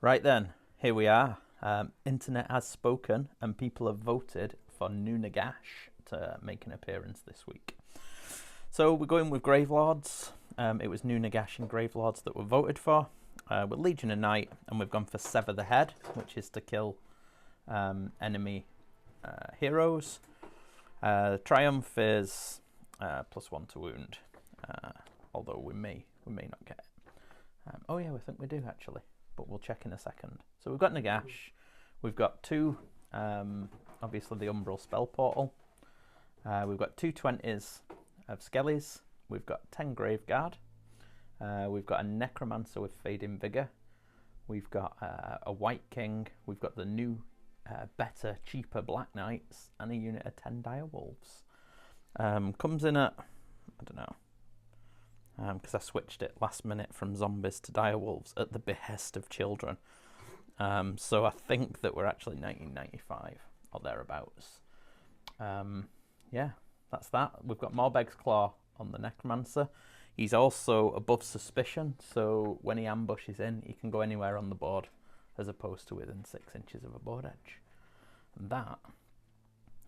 Right then, here we are. Internet has spoken and people have voted for new Nagash to make an appearance this week. So we're going with Gravelords. It was new Nagash and Gravelords that were voted for. We're Legion of Night, and we've gone for Sever the Head, which is to kill enemy heroes. Triumph is +1 to wound, although we may not get it. Oh yeah, we think we do actually, but we'll check in a second. So we've got Nagash, we've got two, obviously the Umbral Spell Portal, we've got 2 20s of Skellies, we've got 10 Graveguard, we've got a Necromancer with Fading Vigour, we've got a White King, we've got the new, better, cheaper Black Knights, and a unit of 10 Direwolves. Comes in at, I don't know, because I switched it last minute from zombies to direwolves at the behest of children. So I think that we're actually 1995 or thereabouts. Yeah, that's that. We've got Morbeg's Claw on the Necromancer. He's also above suspicion, so when he ambushes in, he can go anywhere on the board as opposed to within 6 inches of a board edge. And that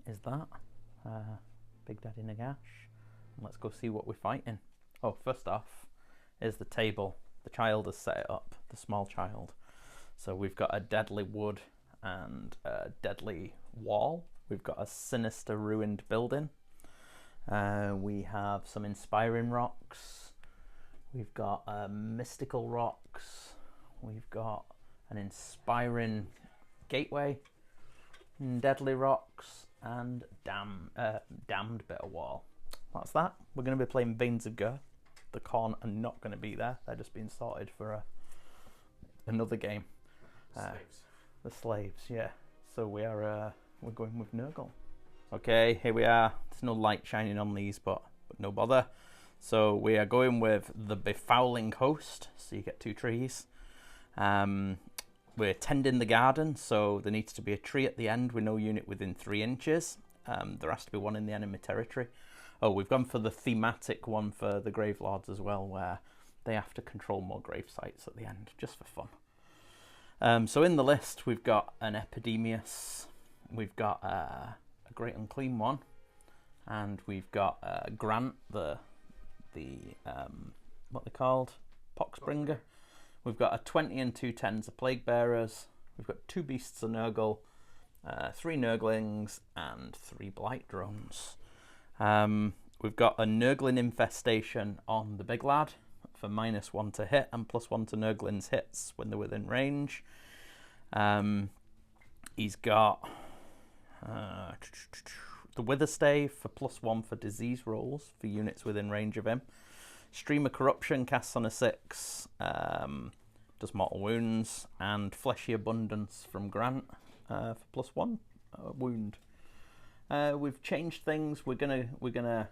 is that. Big Daddy Nagash. And let's go see what we're fighting. Oh, first off is the table. The child has set it up, the small child. So we've got a deadly wood and a deadly wall. We've got a sinister ruined building. We have some inspiring rocks. We've got mystical rocks. We've got an inspiring gateway, deadly rocks, and damned bit of wall. That's that. We're going to be playing Veins of Gur. The Khorne are not going to be there. They're just being sorted for another game. Slaves. The slaves, yeah. So we're going with Nurgle. Okay, here we are. There's no light shining on these, but no bother. So we are going with the Befouling Host. So you get 2 trees. We're tending the garden, so there needs to be a tree at the end with no unit within 3 inches. There has to be one in the enemy territory. Oh, we've gone for the thematic one for the Gravelords as well, where they have to control more grave sites at the end, just for fun. So in the list, we've got an Epidemius, we've got a Great Unclean One, and we've got Grant, the what they called, Poxbringer. We've got a 20 and 2 10s of Plague Bearers. We've got 2 Beasts of Nurgle, 3 Nurglings, and 3 Blight Drones. We've got a Nurgling Infestation on the big lad for -1 to hit and +1 to Nurgling's hits when they're within range. He's got the Witherstave for +1 for disease rolls for units within range of him. Stream of Corruption casts on a 6, does mortal wounds, and Fleshy Abundance from Grant for +1 wound. We've changed things. We're gonna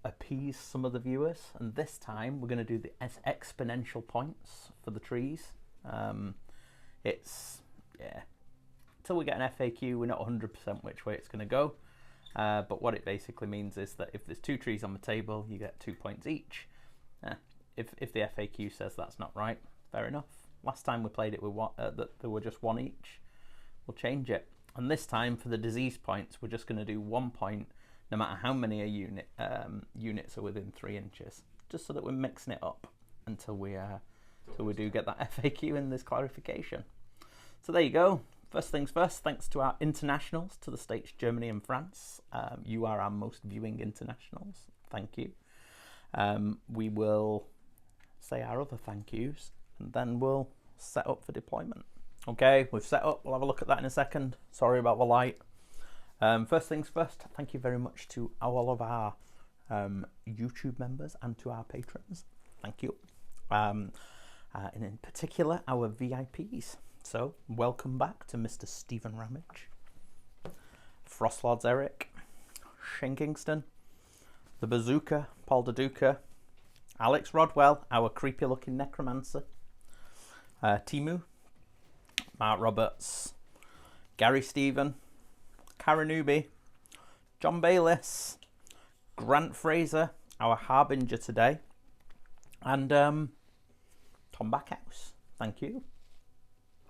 appease some of the viewers, and this time we're gonna do the exponential points for the trees. It's until we get an FAQ, we're not 100% which way it's gonna go. But what it basically means is that if there's 2 trees on the table, you get 2 points each. If the FAQ says that's not right, fair enough. Last time we played it with that there were just 1 each. We'll change it. And this time for the disease points, we're just going to do 1 point, no matter how many units are within 3 inches, just so that we're mixing it up until we do get that FAQ and this clarification. So there you go. First things first, thanks to our internationals to the States, Germany and France. You are our most viewing internationals. Thank you. We will say our other thank yous, and then we'll set up for deployment. Okay, we've set up. We'll have a look at that in a second. Sorry about the light. First things first, thank you very much to all of our YouTube members and to our patrons. Thank you. And in particular, our VIPs. So, welcome back to Mr. Stephen Ramage, Frostlords Erik, Shane Kingston, the Bazooka, Paul Daduka, Alex Rodwell, our creepy looking necromancer, Timu, Mark Roberts, Gary Stephen, Karen Newby, John Bayliss, Grant Fraser, our harbinger today, and Tom Backhouse. Thank you.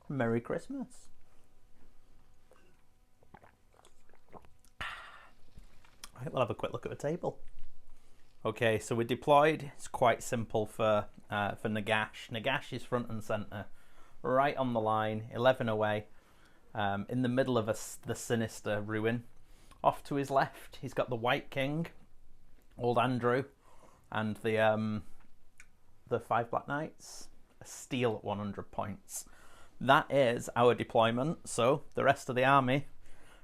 Merry Christmas. Right, we'll have a quick look at the table. Okay, so we're deployed. It's quite simple for Nagash. Nagash is front and centre, right on the line, 11 away, in the middle of the sinister ruin. Off to his left, he's got the White King, Old Andrew, and the 5 Black Knights, a steal at 100 points. That is our deployment. So the rest of the army,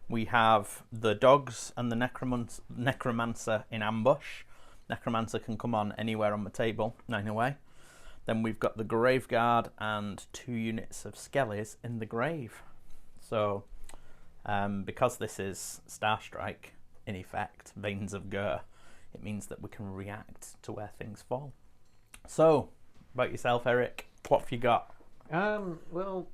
we have the dogs and the necromancer in ambush. Necromancer can come on anywhere on the table, 9 away. Then we've got the grave guard and 2 units of skellies in the grave. So because this is Starstrike, in effect, Veins of Gur, it means that we can react to where things fall. So, about yourself, Erik, what have you got? Well,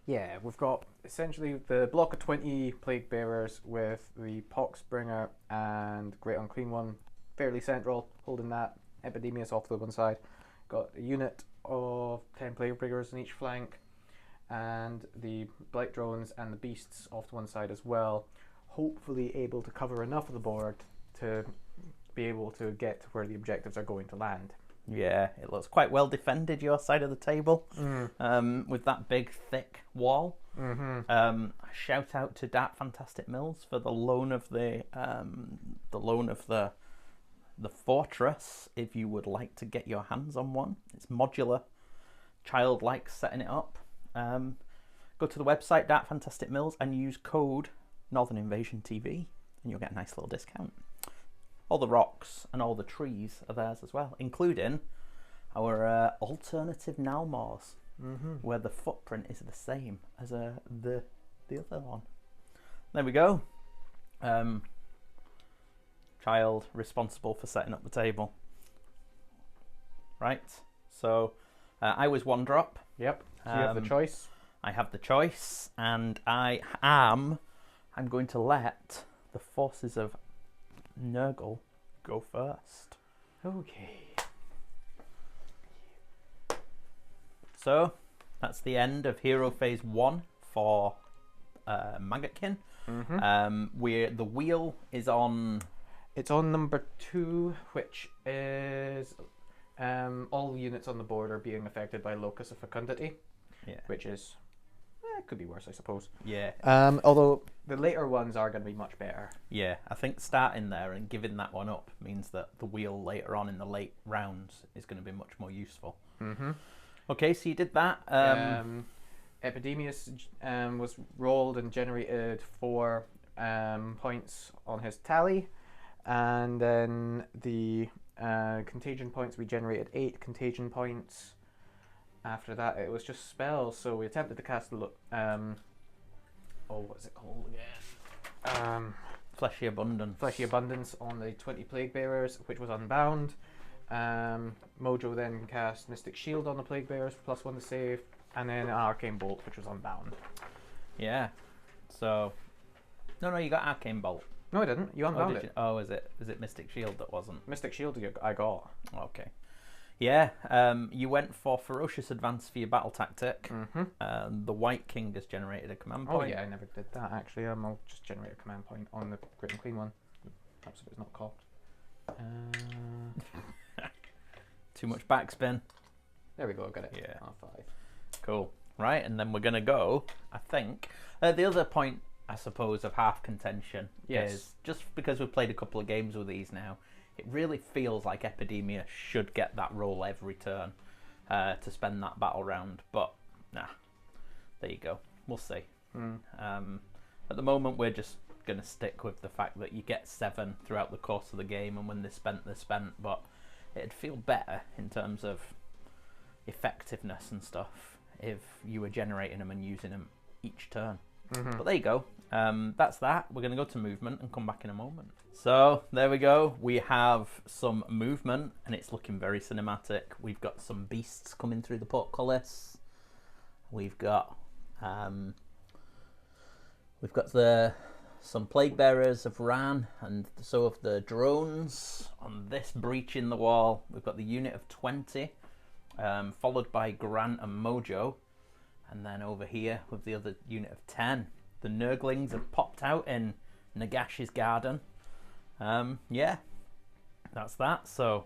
yeah, we've got essentially the block of 20 Plague Bearers with the Poxbringer and Great Unclean One fairly central, holding that. Epidemius off to the one side. Got a unit of 10 Plague Bearers on each flank, and the Blight Drones and the Beasts off to one side as well. Hopefully able to cover enough of the board to be able to get to where the objectives are going to land. Yeah, it looks quite well defended, your side of the table, with that big, thick wall. Shout out to Dat Fantastic Mills for the loan of the fortress. If you would like to get your hands on one, it's modular, childlike setting it up. Go to the website Dat Fantastic Mills and use code Northern Invasion TV, and you'll get a nice little discount. All the rocks and all the trees are theirs as well, including our alternative gnarlmaws, where the footprint is the same as the other one. There we go. Child responsible for setting up the table. Right. So I was 1 drop. Yep. So you have the choice. I have the choice, and I'm going to let the forces of Nurgle go first. Okay. So that's the end of Hero Phase 1 for Maggotkin. The wheel is on. It's on number 2, which is all units on the board are being affected by Locus of Fecundity. Yeah. Which is it could be worse, I suppose. Yeah. Although the later ones are going to be much better. Yeah, I think starting there and giving that one up means that the wheel later on in the late rounds is going to be much more useful. Okay, so you did that. Epidemius was rolled and generated 4 points on his tally, and then the contagion points, we generated 8 contagion points. After that, it was just spells. So we attempted to cast what is it called again? Fleshy Abundance. Fleshy Abundance on the 20 Plague Bearers, which was unbound. Mojo then cast Mystic Shield on the Plague Bearers for +1 to save, and then an Arcane Bolt, which was unbound. Yeah. So, no, you got Arcane Bolt. No, I didn't. You unbound it. Is it Mystic Shield that wasn't? Mystic Shield I got. Okay. Yeah, you went for Ferocious Advance for your battle tactic. The White King has generated a command point. Oh yeah, I never did that actually. I'll just generate a command point on the Great and Clean one. Perhaps if it's not cocked. Too much backspin. There we go, got it. Yeah. R5. Cool. Right, and then we're going to go, I think. The other point, I suppose, of half contention is just because we've played a couple of games with these now, it really feels like Epidemia should get that roll every turn to spend that battle round. But, nah, there you go. We'll see. At the moment, we're just going to stick with the fact that you get 7 throughout the course of the game, and when they're spent, they're spent. But it'd feel better in terms of effectiveness and stuff if you were generating them and using them each turn. But there you go. That's that. We're going to go to movement and come back in a moment. So there we go. We have some movement, and it's looking very cinematic. We've got some beasts coming through the portcullis. We've got some plague bearers of Ran, and so have the drones on this breach in the wall. We've got the unit of 20, followed by Grant and Mojo. And then over here with the other unit of 10, the Nurglings have popped out in Nagash's garden. Yeah, that's that. So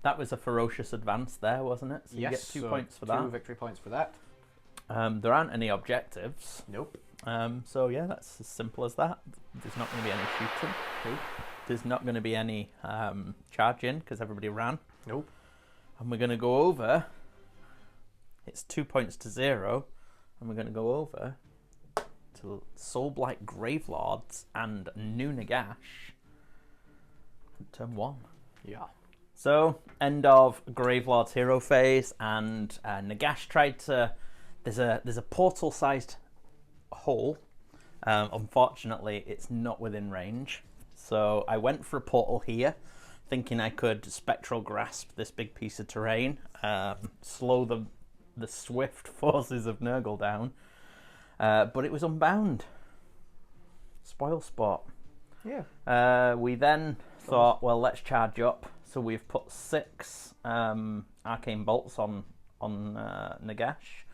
that was a ferocious advance there, wasn't it? So yes, you get 2 points for 2 that. victory points for that. There aren't any objectives. Nope. So yeah, that's as simple as that. There's not going to be any shooting. Nope. There's not going to be any charging because everybody ran. Nope. And we're going to go over. It's 2 points to 0, and we're going to go over to Soulblight Gravelords and New Nagash. Turn 1. Yeah. So, end of Gravelord's hero phase, and Nagash tried to. There's a portal-sized hole. Unfortunately, it's not within range. So I went for a portal here, thinking I could spectral grasp this big piece of terrain, slow the swift forces of Nurgle down, but it was unbound. Spoil spot. Yeah. We then thought, well, let's charge up. So we've put 6 arcane bolts on Nagash.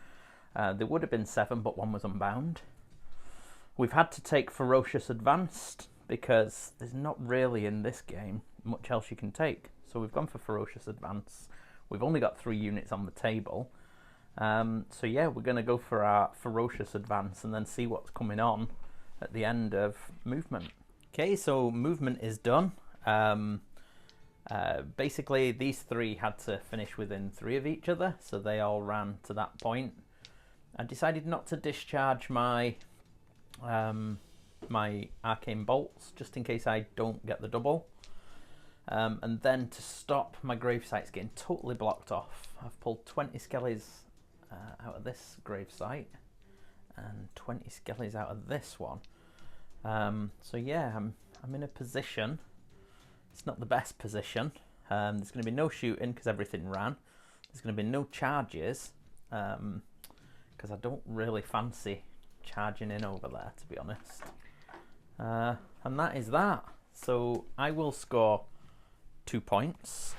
There would have been 7, but 1 was unbound. We've had to take Ferocious Advanced because there's not really in this game much else you can take. So we've gone for Ferocious Advance. We've only got 3 units on the table. So yeah, we're going to go for our Ferocious Advance and then see what's coming on at the end of movement. Okay, so movement is done. Basically, these 3 had to finish within 3 of each other, so they all ran to that point. I decided not to discharge my my arcane bolts just in case I don't get the double. And then to stop my gravesites getting totally blocked off, I've pulled 20 skellies out of this gravesite and 20 skellies out of this one. So yeah, I'm in a position. It's not the best position. There's going to be no shooting because everything ran. There's going to be no charges because I don't really fancy charging in over there, to be honest. And that is that. So I will score 2 points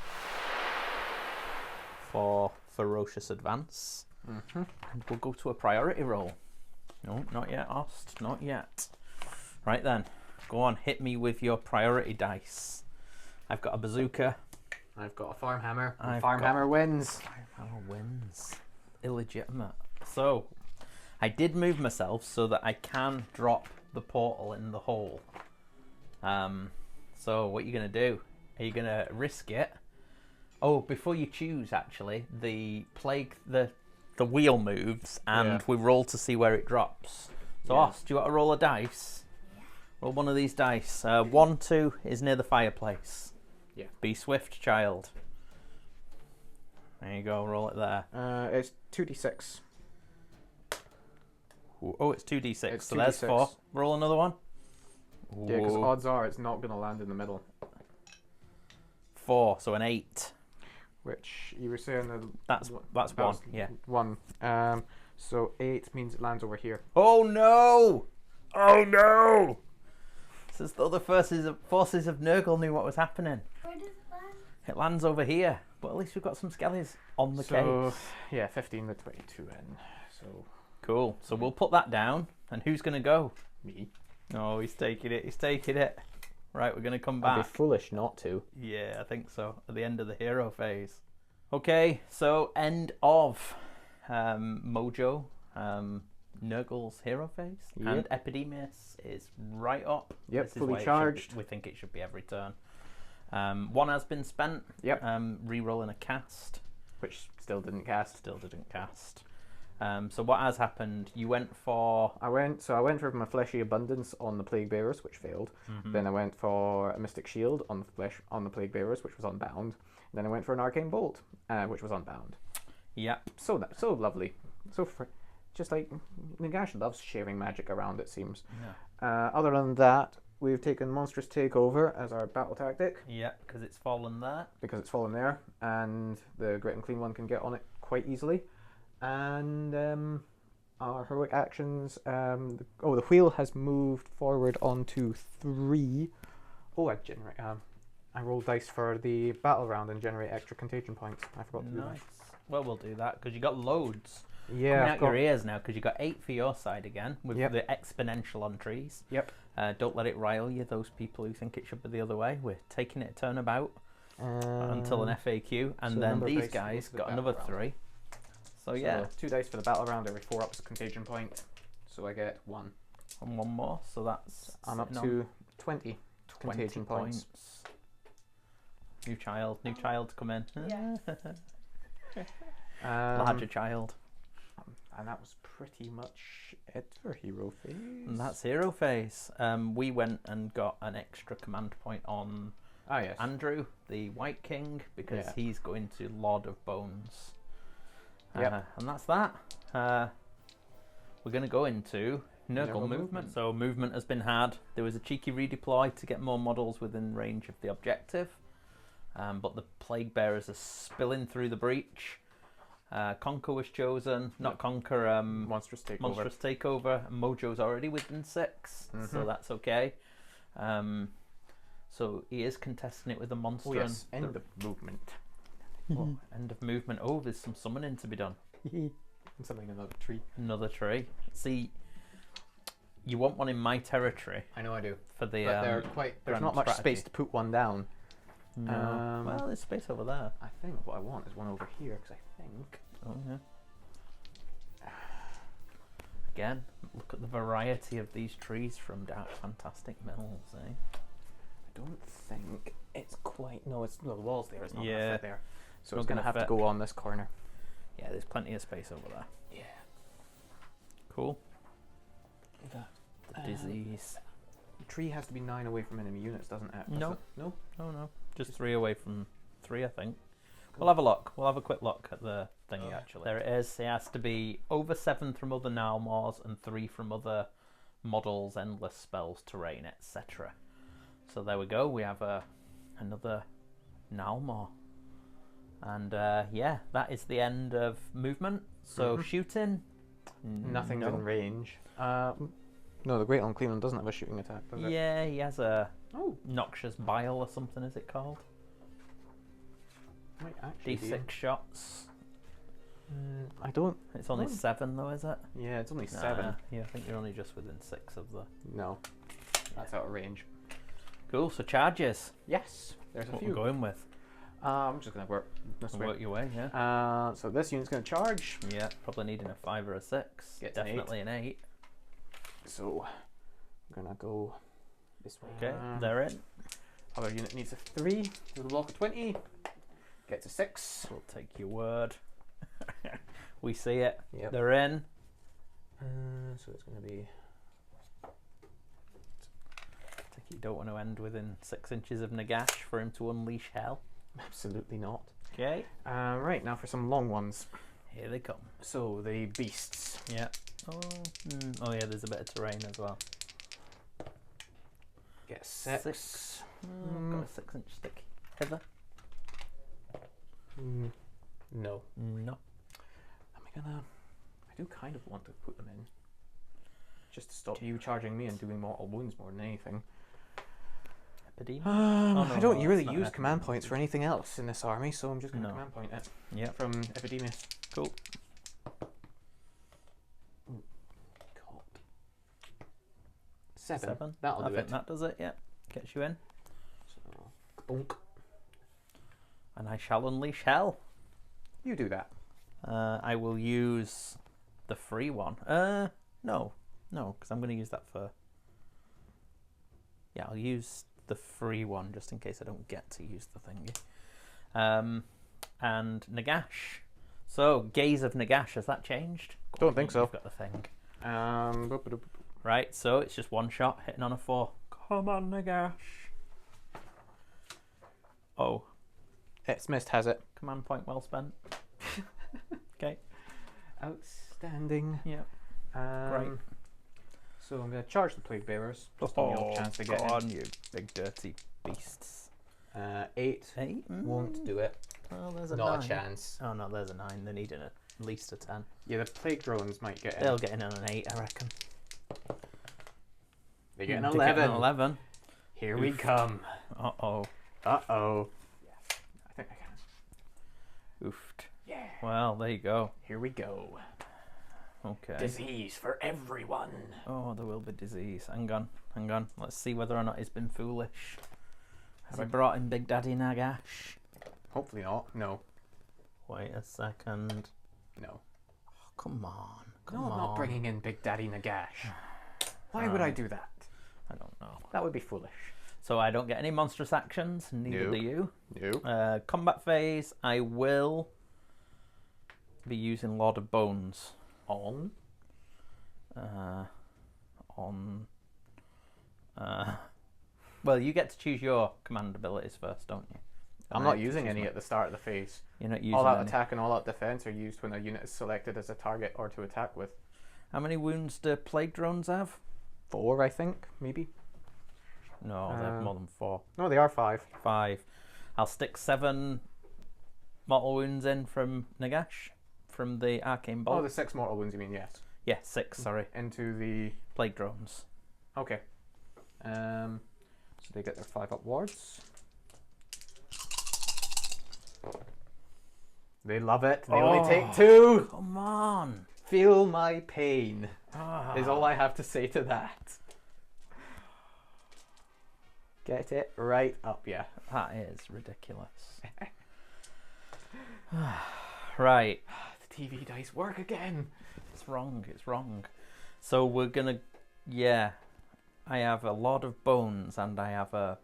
for Ferocious Advance. And we'll go to a priority roll. No, not yet, Ost. Not yet. Right then. Go on, hit me with your priority dice. I've got a bazooka. I've got a farm hammer. Farm hammer wins. Farm hammer wins. Illegitimate. So, I did move myself so that I can drop the portal in the hole. So what are you going to do? Are you going to risk it? Oh, before you choose, actually, the wheel moves and we roll to see where it drops. So, Ost, do you want to roll a dice? Roll one of these dice. 1, 2 is near the fireplace. Yeah. Be swift, child. There you go, roll it there. It's 2d6. Oh, it's 2d6, It's so there's 2d6. 4. Roll another one. Yeah, because Ooh. odds are it's not going to land in the middle. 4, so an 8. Which you were saying That's 1, yeah. 1. So 8 means it lands over here. Oh no! Oh no! It's as though the forces of Nurgle knew what was happening. Where does it land? It lands over here, but at least we've got some skellies on the So case. yeah, 15 to 22 in. So Cool. So we'll put that down. And who's going to go? me. Oh, he's taking it. He's taking it. Right, we're going to come I'd be back. foolish not to. Yeah, I think so. At the end of the hero phase. Okay, so end of Mojo, Nurgle's hero phase. Yep. And Epidemius is right up. Yep, This is fully why it should charged. be- we think it should be every turn. 1 has been spent. Yep. Re-rolling a cast. Which still didn't cast. Still didn't cast. So what has happened? You went for... I went for my Fleshy Abundance on the Plague Bearers, which failed. Then I went for a Mystic Shield on the Plague Bearers, which was unbound. Then I went for an Arcane Bolt, which was unbound. Yep. So lovely. Just like Nagash loves sharing magic around, it seems. Yeah. Other than that, we've taken Monstrous Takeover as our battle tactic Yep, because it's fallen there. because it's fallen there, and the Great and Clean One can get on it quite easily. And our heroic actions. The wheel has moved forward onto 3. Oh, I rolled dice for the battle round and generate extra contagion points. I forgot to do that. Nice. Well, we'll do that because you got loads. Yeah, coming I've out your got- ears now because you got 8 for your side again with Yep. the exponential on trees. Yep. Don't let it rile you, those people who think it should be the other way. We're taking it a turnabout until an FAQ, and so then number of these dice guys equals the got battle another round. 3. So So yeah, 2 dice for the battle round. Every 4 ups a contagion point. So I get 1. and 1 more. So that's I'm up sitting on to 20 contagion points. New child come in. Um, Larger child. And that was pretty much it for hero phase. And that's hero phase. We went and got an extra command point on Ah, yes. Andrew, the White King, because Yeah. he's going to Lord of Bones. Yep. And that's that. We're going to go into Nurgle Nurgle movement. movement. So movement has been had. There was a cheeky redeploy to get more models within range of the objective. But the Plague Bearers are spilling through the breach. Conquer was chosen. Not Conquer, Monstrous takeover. Monstrous Takeover. Mojo's already within 6, so Mhm. that's okay. So he is contesting it with a monster. Oh yes, and end of movement. end of movement. Oh, there's some summoning to be done. And something in another tree. Another tree. See, you want one in my territory I know I do. for the. But they're quite. There's grand not much strategy. space to put one down. No. Well, there's space over there. I think what I want is one over here because I think. Oh yeah. Again, look at the variety of these trees from Dark Fantastic Mills, eh? I don't think it's quite. No, it's no the walls there. It's not Yeah. gonna fit there. So Not it's gonna gonna have to fit. go on this corner. Yeah, there's plenty of space over there. Yeah. Cool. That. Disease. The tree has to be 9 away from enemy units, doesn't it? No. No. Oh no, just 3 away from 3, I think. We'll have a look. We'll have a quick look at the thingy actually. There it is. It has to be over 7 from other gnarlmaws and 3 from other models, endless spells, terrain, etc. So there we go. We have another gnarlmaw. And yeah, that is the end of movement. So shooting, Nothing's no. in range. No, the Great on Cleveland doesn't have a shooting attack, does it? Yeah, he has a Oh, noxious bile or something. Is it called? might actually be. D6 shots. I don't. It's only Oh. 7 though, is it? Yeah, it's only 7. Nah, yeah, I think you're only just within 6 of the. No, that's out of range. Cool. So charges. Yes, there's a What few. we're going with. I'm just gonna work this way. Work your way, yeah. So this unit's gonna charge. Yeah, probably needing a 5 or a 6. Gets an Definitely an 8. So I'm gonna go this way. Okay, they're in. Other unit needs a 3. Do the block of 20. Gets a 6. We'll take your word. We see it. Yep. They're in. So it's gonna be. You don't want to end within 6 inches of Nagash for him to unleash hell. Absolutely not. Okay, Right, now for some long ones. here they come. So the beasts. Yeah. Oh, oh yeah, there's a bit of terrain as well. Get 6. 6. I've got a 6-inch stick. Hither? No. No. Am I gonna? I do kind of want to put them in. Just to stop you charging me and doing mortal wounds more than anything. Epidemic? I no, don't no, really that's not use epidemic. command points for anything else in this army, so I'm just going to No. command point it Yeah. from Epidemius. Cool. God. 7. 7. That'll I do think it. that does it, yeah. Gets you in. So, bonk. And I shall unleash hell. You do that. I will use the free one. No, because I'm going to use that for. Yeah, I'll use the free one just in case I don't get to use the thingy. And Nagash. So, Gaze of Nagash, has that changed? Don't think so. You've got the thing. Boop. Right, so it's just one shot hitting on a 4. Come on, Nagash. Oh, It's missed, has it? command point well spent. Okay. Outstanding. Yeah. Right. So I'm going to charge the Plague Bearers. Just on the off chance to get go on, you big dirty beasts. in. 8. 8 Won't do it. Well, there's a Not 9. a chance. Oh no, there's a 9. They need at least a 10. Yeah, the Plague Drones might get in. They'll get in on an 8, I reckon. They get an They 11. Get an 11. Here we come. Uh-oh. Uh-oh. Yes. I think I can. Oofed. Yeah. Well, there you go. Here we go. Okay. Disease for everyone. Oh, there will be disease. Hang on, hang on. Let's see whether or not he's been foolish. Has he brought in Big Daddy Nagash? Hopefully not. No. Wait a second. No. Oh, come on. Come No, I'm on. not bringing in Big Daddy Nagash. Why would I do that? I don't know. That would be foolish. So I don't get any monstrous actions, neither Nope. do you. No. Combat phase, I will be using Lord of Bones. On. Well, you get to choose your command abilities first, don't you? I'm not using any at the start of the phase. You're not using All out any. attack and all out defense are used when a unit is selected as a target or to attack with. How many wounds do plague drones have? 4, I think, maybe. No, they have more than 4. No, they are 5. 5. I'll stick 7 mortal wounds in from Nagash, from the arcane bolt. Oh, the 6 mortal wounds, you mean? Yes. Yeah, 6. Sorry. Into the Plague drones. Okay. So they get their 5 up wards. They love it. They only take 2. Come on. Feel my pain. Ah. Is all I have to say to that. Get it right up, yeah. That is ridiculous. Right. The TV dice work again. It's wrong. It's wrong. So we're gonna, yeah. I have a Lord of Bones and I have a.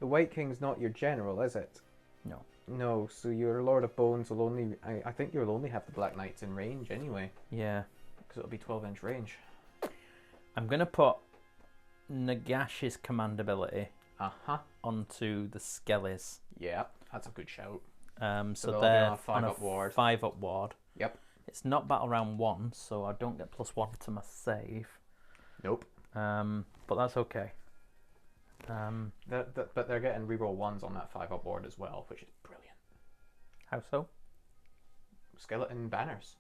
The White King's not your general, is it? No. No, so your Lord of Bones will only. I think you'll only have the Black Knights in range anyway. Yeah. Because it'll be 12-inch range. I'm gonna put Nagash's command ability onto the Skellies. Yeah, that's a good shout. So they'll they're be on a 5 up ward. 5 up ward. Yep. It's not battle round 1, so I don't get +1 to my save. Nope. But that's okay. But they're getting reroll 1s on that 5 up ward as well, which is brilliant. How so? Skeleton banners.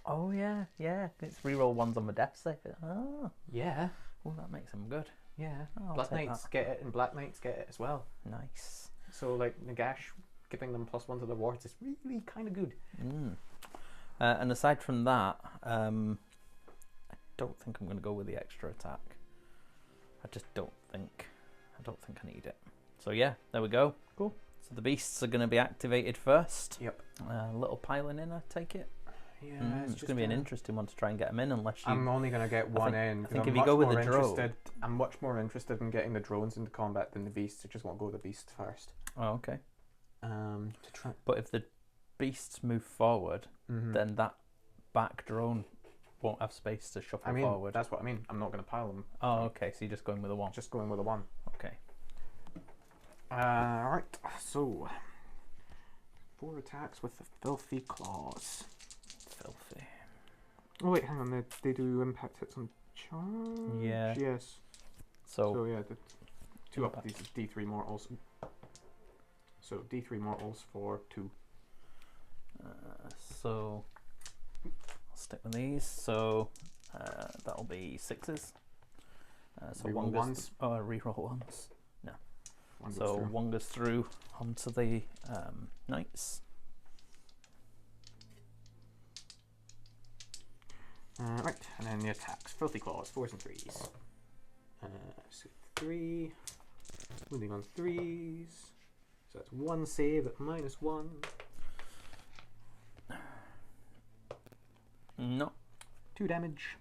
Oh yeah, yeah. It's reroll 1s on the death save. Oh, Yeah. well, that makes them good. Yeah. I'll Black take Knights that. get it and Black Knights get it as well. Nice. So like Nagash giving them +1 to the wards is really kind of good. And aside from that, I don't think I'm going to go with the extra attack. I just don't think. I don't think I need it. So yeah, there we go. Cool. So the beasts are going to be activated first. Yep. A little piling in, I take it. Yeah, It's going to be an interesting one to try and get them in, unless you. I'm only going to get one in. I think I'm if you much go with more the drone. I'm much more interested in getting the drones into combat than the beasts. I just want to go with the beasts first. Oh, okay. To try. But if the beasts move forward, then that back drone won't have space to shuffle forward. That's what I mean. I'm not going to pile them. Oh, okay. So you're just going with a 1. Just going with a 1. Okay. Right. So 4 attacks with the filthy claws. Filthy. Oh wait, hang on. They do impact hits on charge. Yeah. Yes. So yeah, the 2 up these D3 mortals. So D3 mortals for 2. So I'll stick with these. So that'll be 6s. So Reroll one goes. ones. Reroll 1s. No. One goes So through. 1 goes through onto the knights. Right, and then the attacks. Filthy claws, 4s and 3s. So 3. Wounding on 3s. So that's 1 save at -1. No. 2 damage.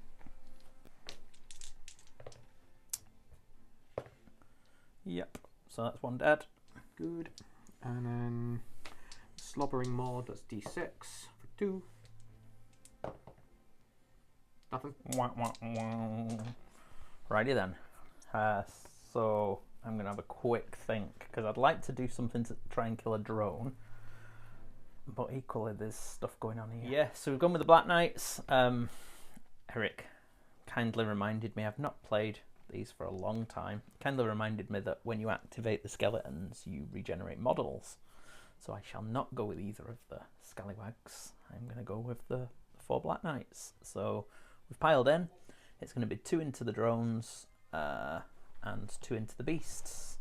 Yep. So that's 1 dead. Good. And then slobbering maw, that's D6 for 2. Nothing. Wah, wah, wah. Righty then. So I'm going to have a quick think, because I'd like to do something to try and kill a drone. But equally, there's stuff going on here. Yeah, so we've gone with the Black Knights. Erik kindly reminded me, I've not played these for a long time, kindly reminded me that when you activate the skeletons, you regenerate models. So I shall not go with either of the scallywags. I'm going to go with the 4 Black Knights. So we've piled in. It's going to be 2 into the drones and 2 into the beasts.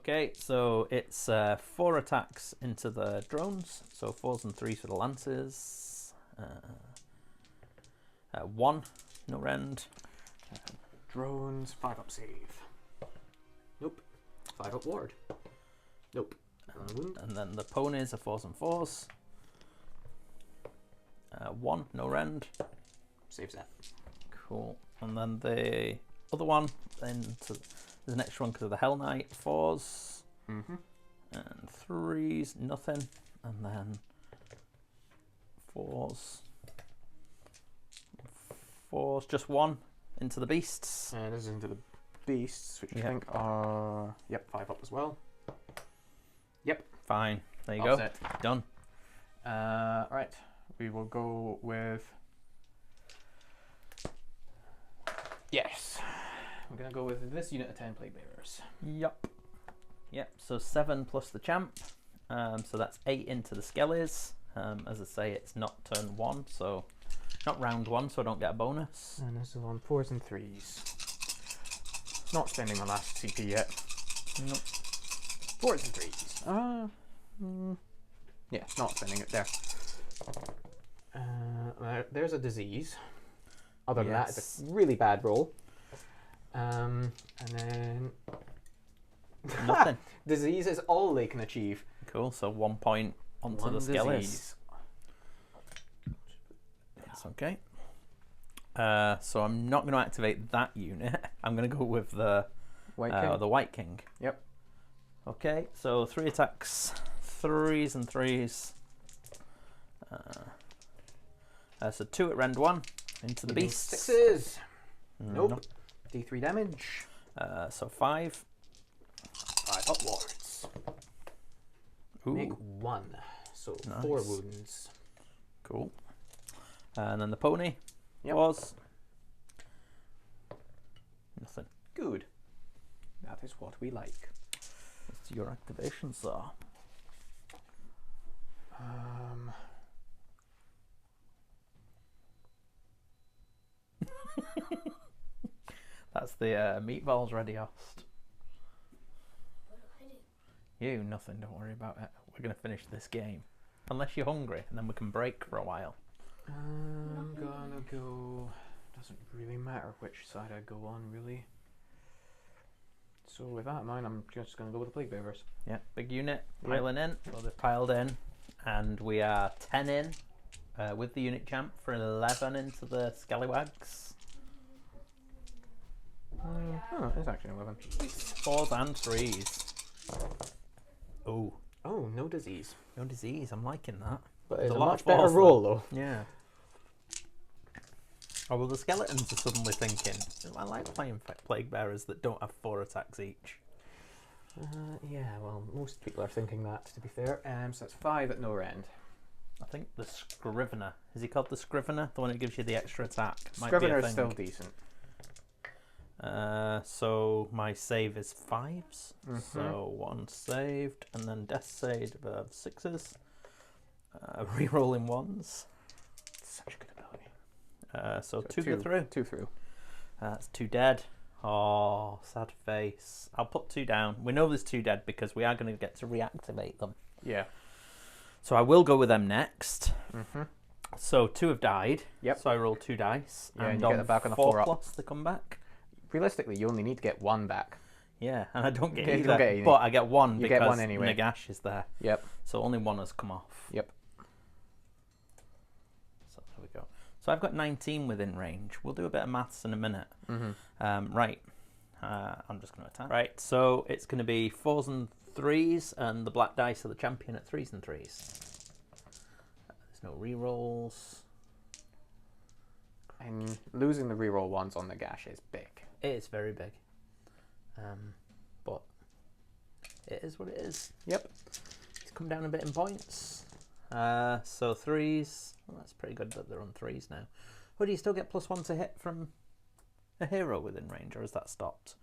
Okay, so it's 4 attacks into the drones. So 4s and 3s for the lances. 1, no rend. Drones, 5-up save. Nope. 5-up ward. Nope. And then the ponies are 4s and 4s. 1, no rend. Saves that. Cool. And then the other one, then the next one because of the Hell Knight, 4s. Mm-hmm. And 3s, nothing. And then 4s. 4s, just 1 into the beasts. And this is into the beasts, which I think are 5-up as well. Yep. Fine. There you Offset. go. Done. Right. We will go with. Yes. We're going to go with this unit of 10 Plague Bearers. Yep. Yep. So 7 plus the champ. So that's 8 into the skellies. As I say, it's not turn 1, so not round 1, so I don't get a bonus. And this is on 4s and 3s. Not spending my last CP yet. Nope. 4s and 3s. Yeah, not spending it there. There's a disease. Other than that, it's a really bad roll. And then Nothing. disease is all they can achieve. Cool. So 1 point onto the skellies. That's okay. So I'm not going to activate that unit. I'm going to go with the White King. Yep. Okay. So 3 attacks, 3s and 3s. So 2 at rend 1 into the beast. 6s. Nope. D3 damage. So 5. 5-up wards. Ooh. Make 1. So Nice. 4 wounds. Cool. And then the pony Yep. was nothing. Good. That is what we like. What's your activation, sir? That's the meatballs ready host. What do I do? You, nothing, don't worry about it. We're going to finish this game. Unless you're hungry, and then we can break for a while. I'm gonna go. Doesn't really matter which side I go on, really. So with that in mind, I'm just gonna go with the Plague Bearers. Yeah, big unit, piling in. So they've piled in, and we are 10 in with the unit champ for 11 into the scallywags. Oh, it's actually 11. 4s and 3s. Oh, Oh, no disease. no disease. I'm liking that. But There's it's a a lot much of better force, roll, though. Yeah. Oh, well, the skeletons are suddenly thinking, I like playing Plague Bearers that don't have 4 attacks each. Yeah, well, most people are thinking that, to be fair. So that's 5 at no rend. I think the Scrivener. Is he called the Scrivener? The one that gives you the extra attack. Scrivener is still decent. So my save is 5s. So 1 saved, and then death save of 6s. Rerolling 1s. Such a good ability. So 2 go through. 2 through. That's 2 dead. Oh, sad face. I'll put 2 down. We know there's 2 dead because we are going to get to reactivate them. Yeah. So I will go with them next. So 2 have died. Yep. So I roll 2 dice. Yeah, and and you get on them back on the 4 4 up. plus they come back. Realistically, you only need to get 1 back. Yeah, and I don't get Okay, you either. don't get any. But I get 1 You because get 1 anyway. Nagash is there. Yep. So only 1 has come off. Yep. So there we go. So I've got 19 within range. We'll do a bit of maths in a minute. Right. I'm just going to attack. Right, so it's going to be 4s and 3s, and the black dice are the champion at 3s and 3s. There's no rerolls. And losing the reroll ones on the gash is big. It is very big. But it is what it is. Yep. It's come down a bit in points. So 3s. Well, that's pretty good that they're on 3s now. But do you still get +1 to hit from a hero within range, or has that stopped?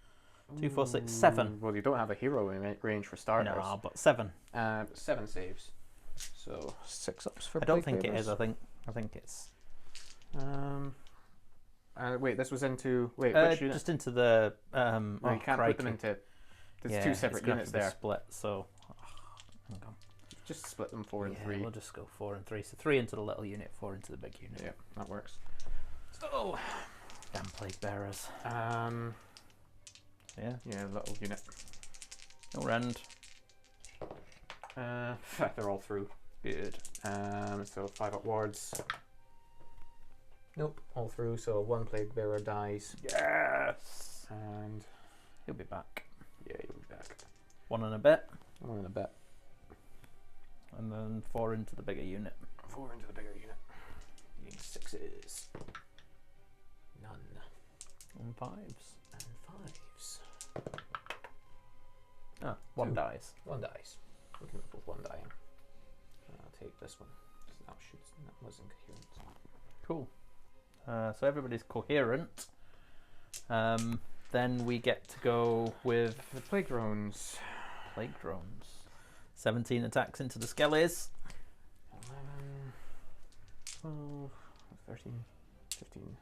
2, 4, 6, 7. Well, you don't have a hero in range for starters. No, but 7. 7 saves. So 6 ups for I don't Plague think it Bearers. is. I think it's wait, this was into which unit? just into the No, you can't put them into. There's two separate units there. Split, so hang on. Just split them 4 and 3. We'll just go 4 and 3. So 3 into the little unit, 4 into the big unit. Yeah, that works. So, damn plague bearers. Yeah, little unit. No rend. They're all through. Good. So 5 upwards. Nope, all through. So 1 plague bearer dies. Yes. And He'll be back. yeah, you'll be back. 1 and a bit. 1 and a bit. And then 4 into the bigger unit. 4 into the bigger unit. Needing 6s. None. And 5s. And 5s. Ah, 1 2. dies. 1 dies. We can both 1 dying. I'll take this one. That was incoherent. Cool. So everybody's coherent. Then we get to go with The plague drones. plague drones. 17 attacks into the skellies. 11, 12, 13, 15,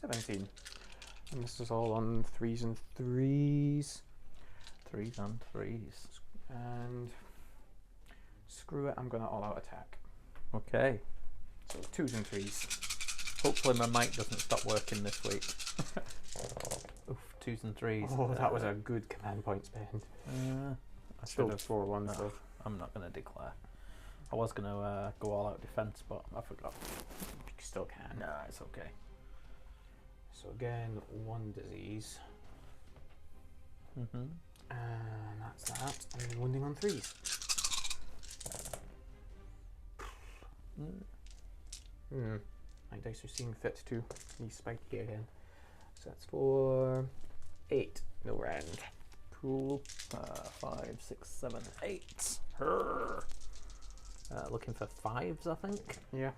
17. And this is all on 3s and 3s. 3s and 3s. And screw it, I'm going to all-out attack. Okay. So 2s and 3s. Hopefully my mic doesn't stop working this week. Oof, 2s and 3s. Oh, that was a good command point spend. I Still should have. 4 1s though. I'm not going to declare. I was going to go all out defense, but I forgot. You still can. Nah, it's okay. So again, 1 disease. Mm-hmm. And that's that. And then wounding on 3s. My dice are seeing fit to be spiky again. So that's 4, 8. No rend. Cool. 5, 6, 7, 8. Her. Looking for 5s, I think. Yeah,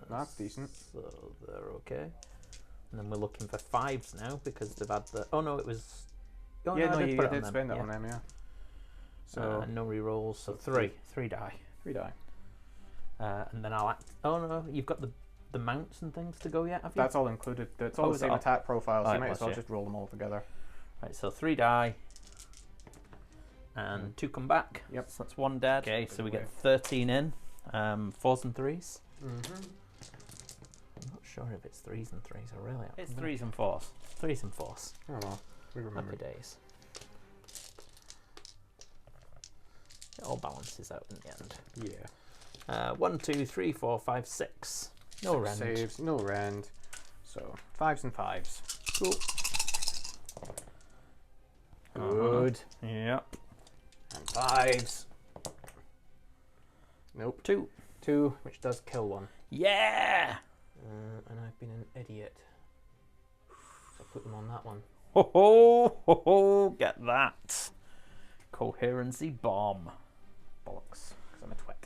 that's decent. So they're okay. And then we're looking for 5s now because they've had the. Oh no, it was. Oh, Yeah, no, I you put it on did them. spend it Yeah. on them, yeah. So No rerolls, so so 3. 3 die. 3 die. And then I'll act. Oh no, you've got the mounts and things to go yet, have you? That's all included. It's all Oh, the is it same all? attack profile, so Right, you might as well bless you. just roll them all together. Right, so 3 die. And 2 come back. Yep. So that's 1 dead. Okay, so we get 13 in. 4s and 3s. Mm-hmm. I'm not sure if it's 3s and 3s. I really. It's 3s and 4s. 3s and 4s. Oh well, we remember. Happy days. It all balances out in the end. Yeah. 1, 2, 3, 4, 5, 6. No 6 rend. saves, no rend. So 5s and 5s. Cool. Good. Yep. And 5s. Nope. 2. 2, which does kill 1. Yeah. And I've been an idiot. So I put them on that one. Ho ho ho ho! Get that. Coherency bomb. Bollocks. Because I'm a twit.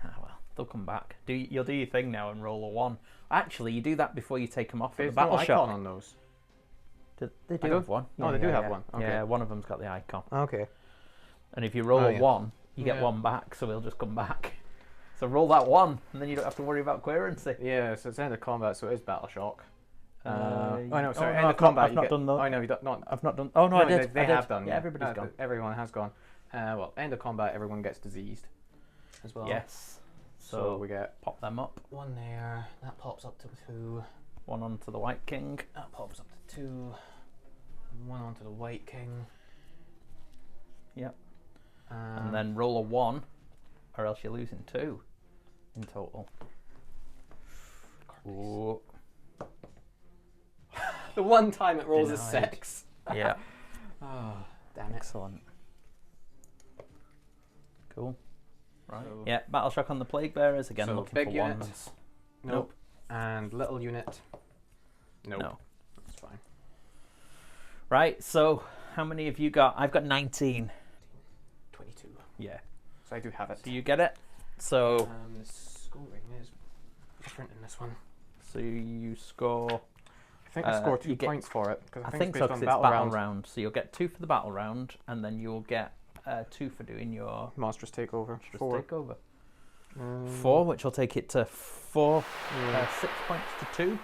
Ah well, they'll come back. You'll do your thing now and roll a 1. Actually, you do that before you take them off at There's the battle no shop. icon on those. They I do don't- have one. Oh, they do have one. Okay. Yeah, one of them's got the icon. Okay. And if you roll Oh, a yeah. 1, you get Yeah. 1 back, so he'll just come back. So roll that 1, and then you don't have to worry about coherency. Yeah, so it's end of combat, so it is battle shock. Uh, oh no, sorry, no, end of I've combat. I've you not get, done that. Oh no, you don't. Not. I've not done. Oh no, I did. They I did. have done. Yeah, everybody's gone. Everyone has gone. Well, end of combat, everyone gets diseased as well. Yes. So So we get pop them up. 1 there. That pops up to 2. 1 onto the White King. That pops up to 2. 1 onto the White King. Yep. And then roll a 1, or else you're losing 2 in total. Ooh. the one time it rolls a Denied. 6. Yeah. Oh, damn it. Excellent. Cool. Right. So, Yeah, battle shock on the plague bearers again. So Looking big for unit. 1s. Nope. And little unit. Nope. No. That's fine. Right. So how many have you got? I've got 19. 22. Yeah. So I do have it. Do you get it? So The scoring is different in this one. so you score. I think I score you 2 get- points for it because I I think it's so based because on it's battle round. So you'll get 2 for the battle round, and then you'll get 2 for doing your Monstrous takeover. monstrous 4. takeover. Um, 4, which will take it to 4. yeah. 6 points to 2.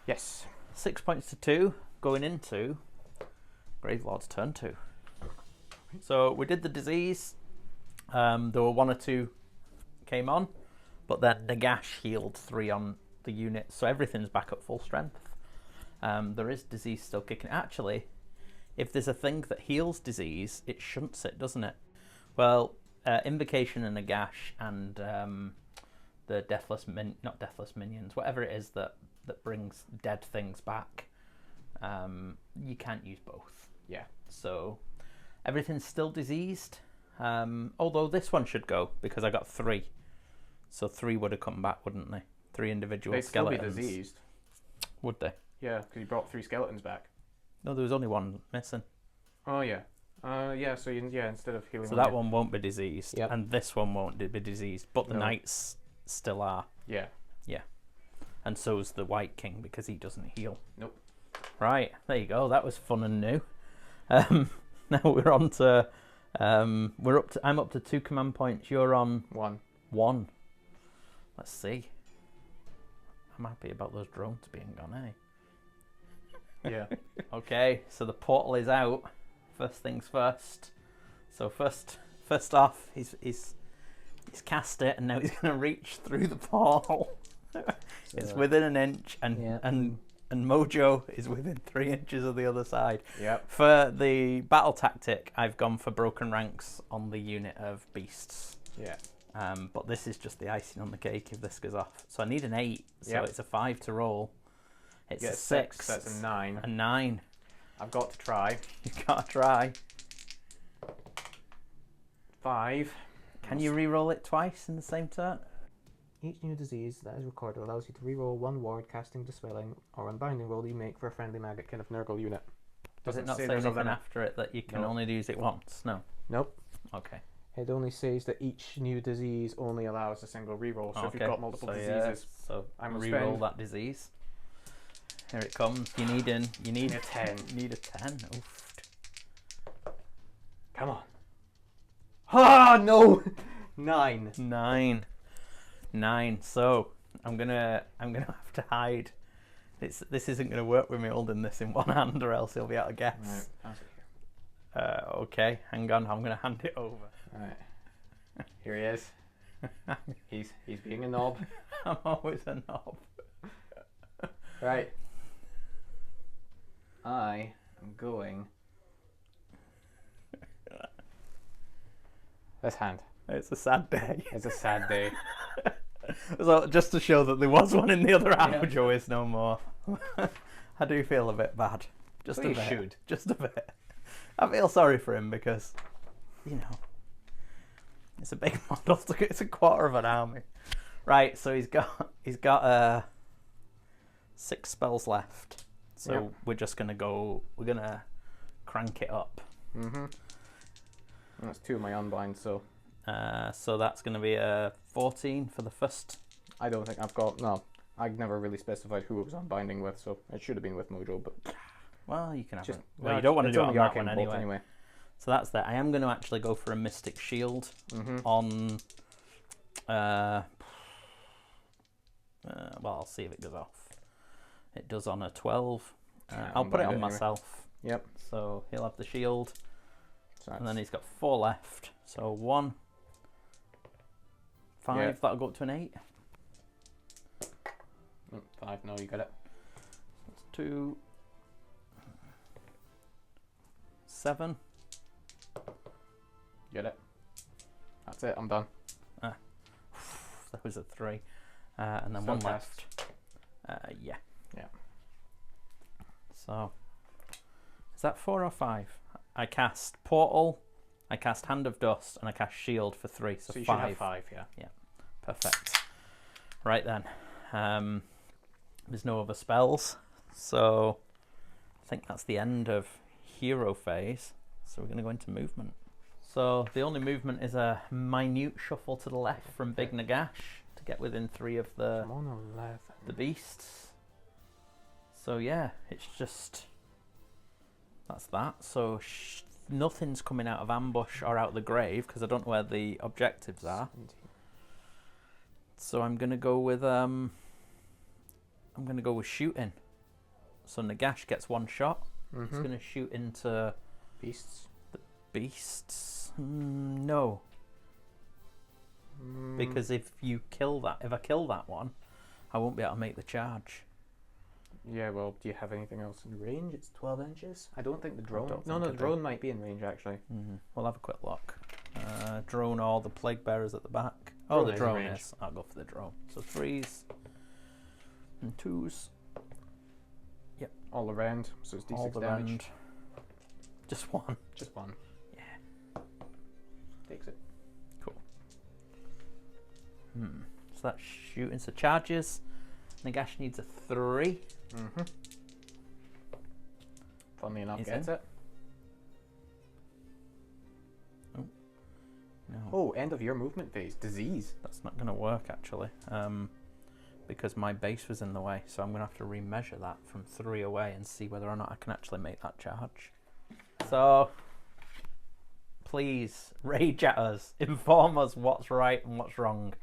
Yes. 6 points to 2, going into Gravelord's turn 2. So we did the disease. There were 1 or 2 came on, but then Nagash healed 3 on the unit, so everything's back at full strength. There is disease still kicking. Actually, if there's a thing that heals disease, it shunts it, doesn't it? Well, Invocation and Nagash and the not Deathless Minions, whatever it is that brings dead things back, you can't use both. Yeah. So everything's still diseased. Although this one should go because I got 3. So 3 would have come back, wouldn't they? 3 individual They'd still be skeletons. diseased. Would they? Yeah, because you brought 3 skeletons back. No, there was only 1 missing. Oh, yeah. Yeah, so instead of healing So that one won't be diseased. Yep. And this one won't be diseased. But the No. knights still are. Yeah. And so's the White King because he doesn't heal. Nope. Right, there you go. That was fun and new. Now we're on to... I'm up to 2 command points. You're on 1. Let's see. I'm happy about those drones being gone, eh? Yeah. Okay, so the portal is out. First things first. So first off, he's cast it, and now he's going to reach through the portal. It's within an inch, and Mojo is within 3 inches of the other side. Yep. For the battle tactic, I've gone for broken ranks on the unit of beasts. Yeah. But this is just the icing on the cake if this goes off. So I need an 8, so Yep. it's a 5 to roll. It's Get a 6. That's a 9. A 9. I've got to try. You gotta try. 5. Can you re-roll it twice in the same turn? Each new disease that is recorded allows you to reroll 1 ward casting, dispelling, or unbinding roll you make for a friendly Maggotkin of Nurgle unit. Does it not say there's a anything limit. after it that you can No. only use it once? No. Nope. Okay. It only says that each new disease only allows a single reroll. So if you've got multiple diseases, so I'm gonna re-roll spend- that disease. Here it comes. You need a 10. You need a 10. Oof. Come on. Ah, no! 9. 9. So I'm gonna have to hide. This isn't gonna work with me holding this in one hand, or else he'll be able to guess. Right, pass it here. Okay, hang on. I'm gonna hand it over. Right. Here he is. He's being a knob. I'm always a knob. Right. I am going. This hand. It's a sad day. It's a sad day. So just to show that there was one in the other hand, Yeah. Joe is no more. I do feel a bit bad. Just Well, a you bit. should. Just a bit. I feel sorry for him because, you know, it's a big model. It's a quarter of an army. Right, so he's got 6 spells left. So Yep. we're gonna crank it up. Mm-hmm. That's 2 of my unbind, so So that's gonna be a 14 for the first. I don't think I've got. No, I've never really specified who it was unbinding with, so it should have been with Mojo, but Well, you can have just it. Well, you don't want to do it on that Arcane one Bolt anyway. So that's that. I am going to actually go for a Mystic Shield Mm-hmm. on. Well, I'll see if it goes off. It does on a 12. Yeah, I'll put it on anyway. myself. Yep. So he'll have the shield, So and then he's got 4 left. So 1, 5. Yeah. That'll go up to an 8. 5. No, you got it. That's 2, 7. Get it. That's it. I'm done. That was a 3, and then Still 1 cast. left. Yeah. Yeah. So, is that 4 or 5? I cast Portal, I cast Hand of Dust, and I cast Shield for 3, so So you 5. should have 5. Yeah. Perfect. Right then. There's no other spells, so I think that's the end of hero phase. So we're going to go into movement. So the only movement is a minute shuffle to the left from Big Nagash to get within 3 of the I'm on 11. beasts. So yeah, it's just that's that. So nothing's coming out of ambush or out of the grave because I don't know where the objectives are. 17. So I'm gonna go with shooting. So Nagash gets 1 shot. Mm-hmm. He's gonna shoot into Beasts. beasts. No. Because if I kill that one, I won't be able to make the charge. Yeah, well, do you have anything else in range? It's 12 inches. I don't think the drone... don't No, think the I do. drone might be in range, actually. We'll have a quick look. Drone or the plague bearers at the back. Oh, Drone the is drone in range. is. I'll go for the drone. So 3s and 2s. All around, so it's D6 All damage. around. Just one. Just one. Yeah. Takes it. Cool. So that's shooting. So charges. Nagash needs a 3. Funnily enough, He's gets in. it. No. Oh, end of your movement phase. Disease. That's not going to work actually, because my base was in the way. So I'm going to have to remeasure that from 3 away and see whether or not I can actually make that charge. So please rage at us, inform us what's right and what's wrong.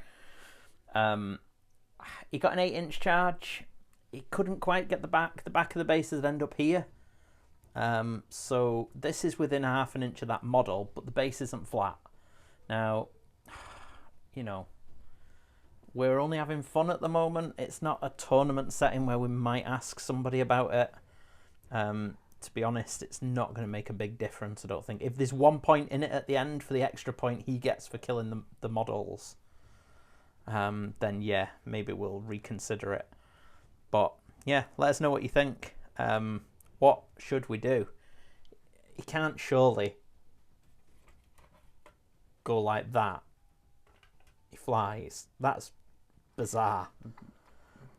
He got an 8-inch charge. He couldn't quite get the back. The back of the base would end up here. So this is within half an inch of that model, but the base isn't flat. Now, you know, we're only having fun at the moment. It's not a tournament setting where we might ask somebody about it. To be honest, it's not going to make a big difference, I don't think. If there's 1 point in it at the end for the extra point he gets for killing the models, then yeah, maybe we'll reconsider it. But yeah, let us know what you think. What should we do? He can't surely go like that. He flies. That's bizarre.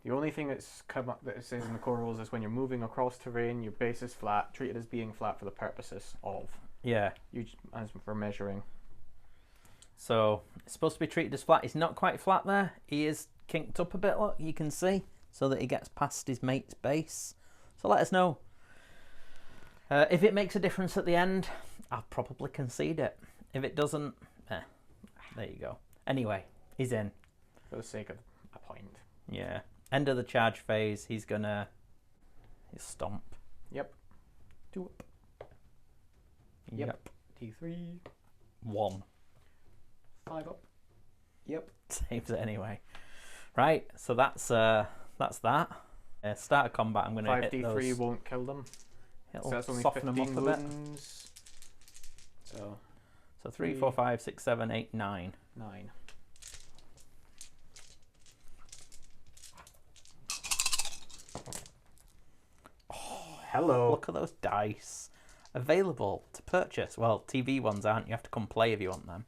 The only thing that's come up that it says in the core rules is when you're moving across terrain, your base is flat, treated as being flat for the purposes of. Yeah. As for measuring. So it's supposed to be treated as flat. He's not quite flat there. He is kinked up a bit, look, you can see, so that he gets past his mate's base. So let us know. If it makes a difference at the end, I'll probably concede it. If it doesn't, there you go. Anyway, he's in. For the sake of a point. Yeah. End of the charge phase. He's gonna stomp. Yep. 2 up. Yep. T3. 1. 5 up. Yep. Saves it anyway. Right. So that's that. Start of combat. I'm gonna 5 hit D3 those. won't kill them. It'll So that's only soften them 15 up a bit. wounds. So 3, 4, 5, 6, 7, 8, 9. 9. Hello. Look at those dice. Available to purchase. Well, TV ones aren't. You have to come play if you want them.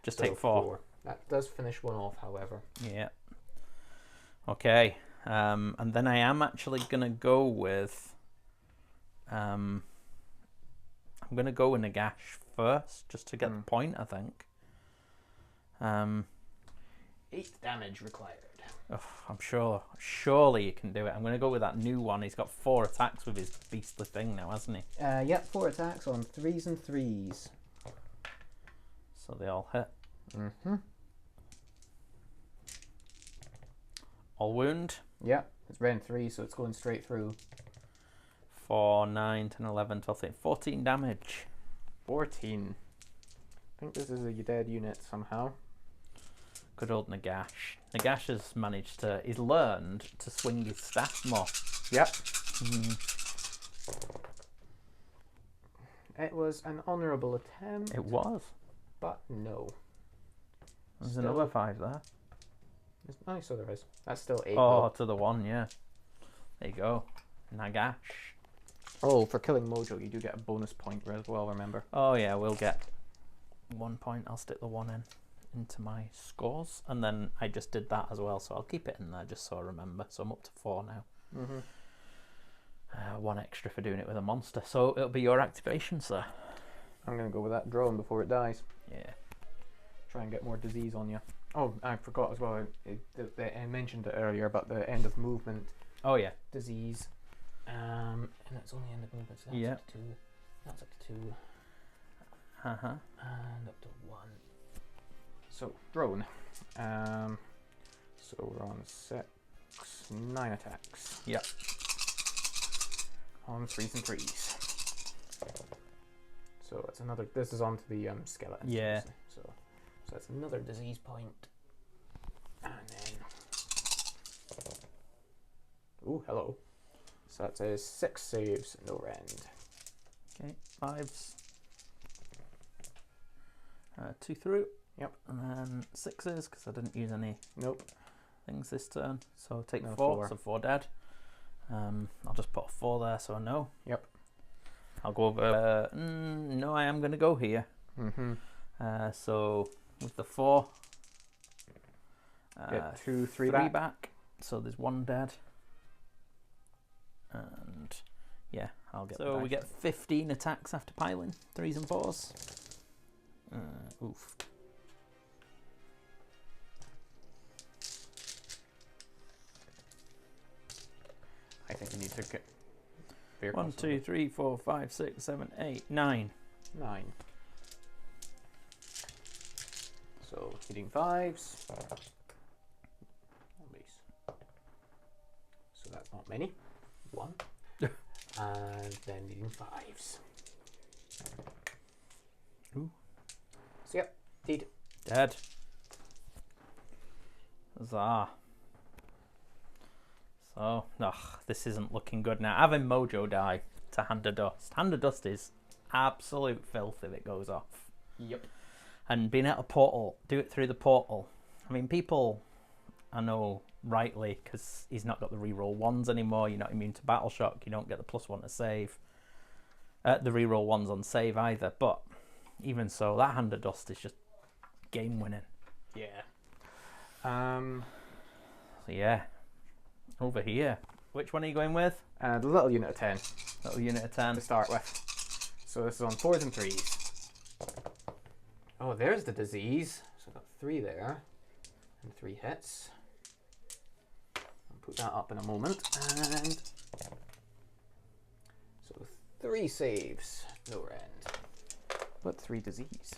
Just take 4. That does finish one off, however. Yeah. Okay. And then I am actually going to go with... I'm going to go with Nagash first, just to get the point, I think. 8 damage required. Oh, I'm sure. Surely you can do it. I'm going to go with that new one. He's got 4 attacks with his beastly thing now, hasn't he? Yep, 4 attacks on 3s and 3s. So they all hit. All wound. Yep, it's red 3, so it's going straight through. 4, 9, 10, 11, 12, 13, 14 damage. 14. I think this is a dead unit somehow. Good old Nagash. Nagash has managed to... He's learned to swing his staff more. Yep. It was an honourable attempt. It was. But no. There's Still- another 5 there. Oh, so there is. That's still 8. Oh, though. to the 1, yeah. There you go. Nagash. Oh, for killing Mojo, you do get a bonus point as well, remember? Oh, yeah, we'll get 1 point. I'll stick the 1 into my scores. And then I just did that as well, so I'll keep it in there just so I remember. So I'm up to 4 now. 1 extra for doing it with a monster. So it'll be your activation, sir. I'm going to go with that drone before it dies. Yeah. Try and get more disease on you. Oh, I forgot as well. I mentioned it earlier about the end of movement Oh, yeah. disease. And it's only end of movement, so that's up to 2. That's up to 2. Uh-huh. And up to 1. So, drone. So we're on 6, 9 attacks. Yep. On 3s and 3s. So it's another. This is onto the skeleton. Yeah. So that's another disease point. And then. Ooh, hello. So that says 6 saves, no rend. Okay, 5s. 2 through. Yep. And then 6s, because I didn't use any Nope. things this turn. So take No, 4, so 4 dead. I'll just put a 4 there so I know. Yep. I'll go over. No, I am going to go here. Mm-hmm. So with the 4, Get 2, 3 3 back. So there's 1 dead. And yeah, I'll get. So we get 15 attacks after piling 3s and 4s. Oof. I think we need to get. 1, 2, 3, 4, 5, 6, 7, 8, 9. 9. So hitting 5s. So that's not many. 1. And then needing 5s. Ooh. So yep, dead. Dead. Huzzah. So, this isn't looking good now. Having Mojo die to Hand of Dust. Hand of Dust is absolute filth if it goes off. Yep. And being at a portal, do it through the portal. I mean, people, I know rightly, because he's not got the reroll 1s anymore. You're not immune to Battle Shock. You don't get the +1 to save. The reroll 1s on save either. But even so, that Hand of Dust is just game winning. Yeah. So yeah. Over here. Which one are you going with? The little unit of 10 Little unit of 10. to start with. So this is on 4s and 3s. Oh, there's the disease. So I've got 3 there. And 3 hits. I'll put that up in a moment. And so 3 saves, no rend. But 3 disease.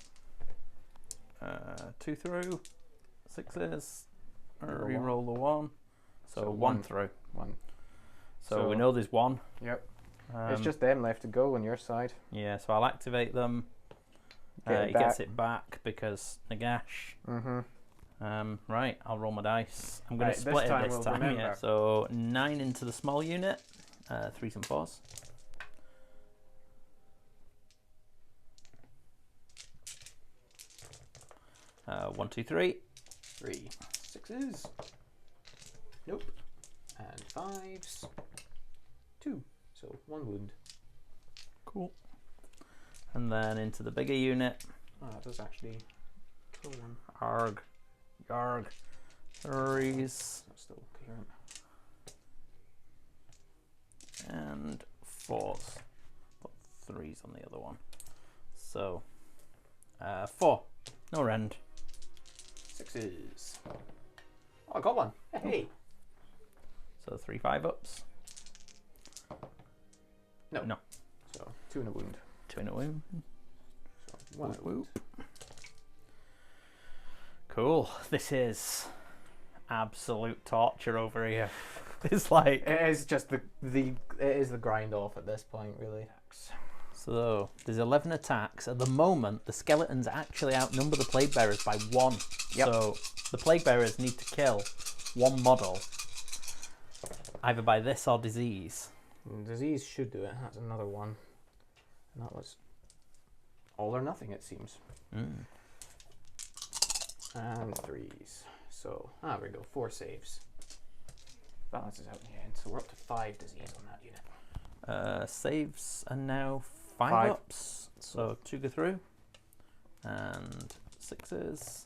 2 through. 6s. Reroll Reroll the 1. So 1 through. 1. So we know there's 1. Yep. It's just them left to go on your side. Yeah, so I'll activate them. He gets it back because Nagash. Mm-hmm. Right, I'll roll my dice. I'm going Right, to split this time it this we'll time. Yeah. remember. So 9 into the small unit. 3s and 4s. One, 2, 3. 3 6s. Nope. And 5s. 2. So 1 wound. Cool. And then into the bigger unit. Oh, that does actually kill one. Arg. Yarg. 3s. That's still coherent. And 4s. Put 3s on the other one. So 4. No rend. 6s. Oh, I got one. Hey. So 3 5-ups. No. No. So 2 in a wound. 2 in a wound. So 1 in a wound. Cool. This is absolute torture over here. It's like It is just it is the grind off at this point, really. so. There's 11 attacks at the moment. The skeletons actually outnumber the plague bearers by 1. Yep. So the plague bearers need to kill 1 model, either by this or disease. Disease should do it. That's another one. And that was all or nothing, it seems. Mm. And 3s. So, there we go. 4 saves. Balances out in the end. So we're up to 5 disease on that unit. Saves are now 5 5. ups. So 2 go through, and 6s.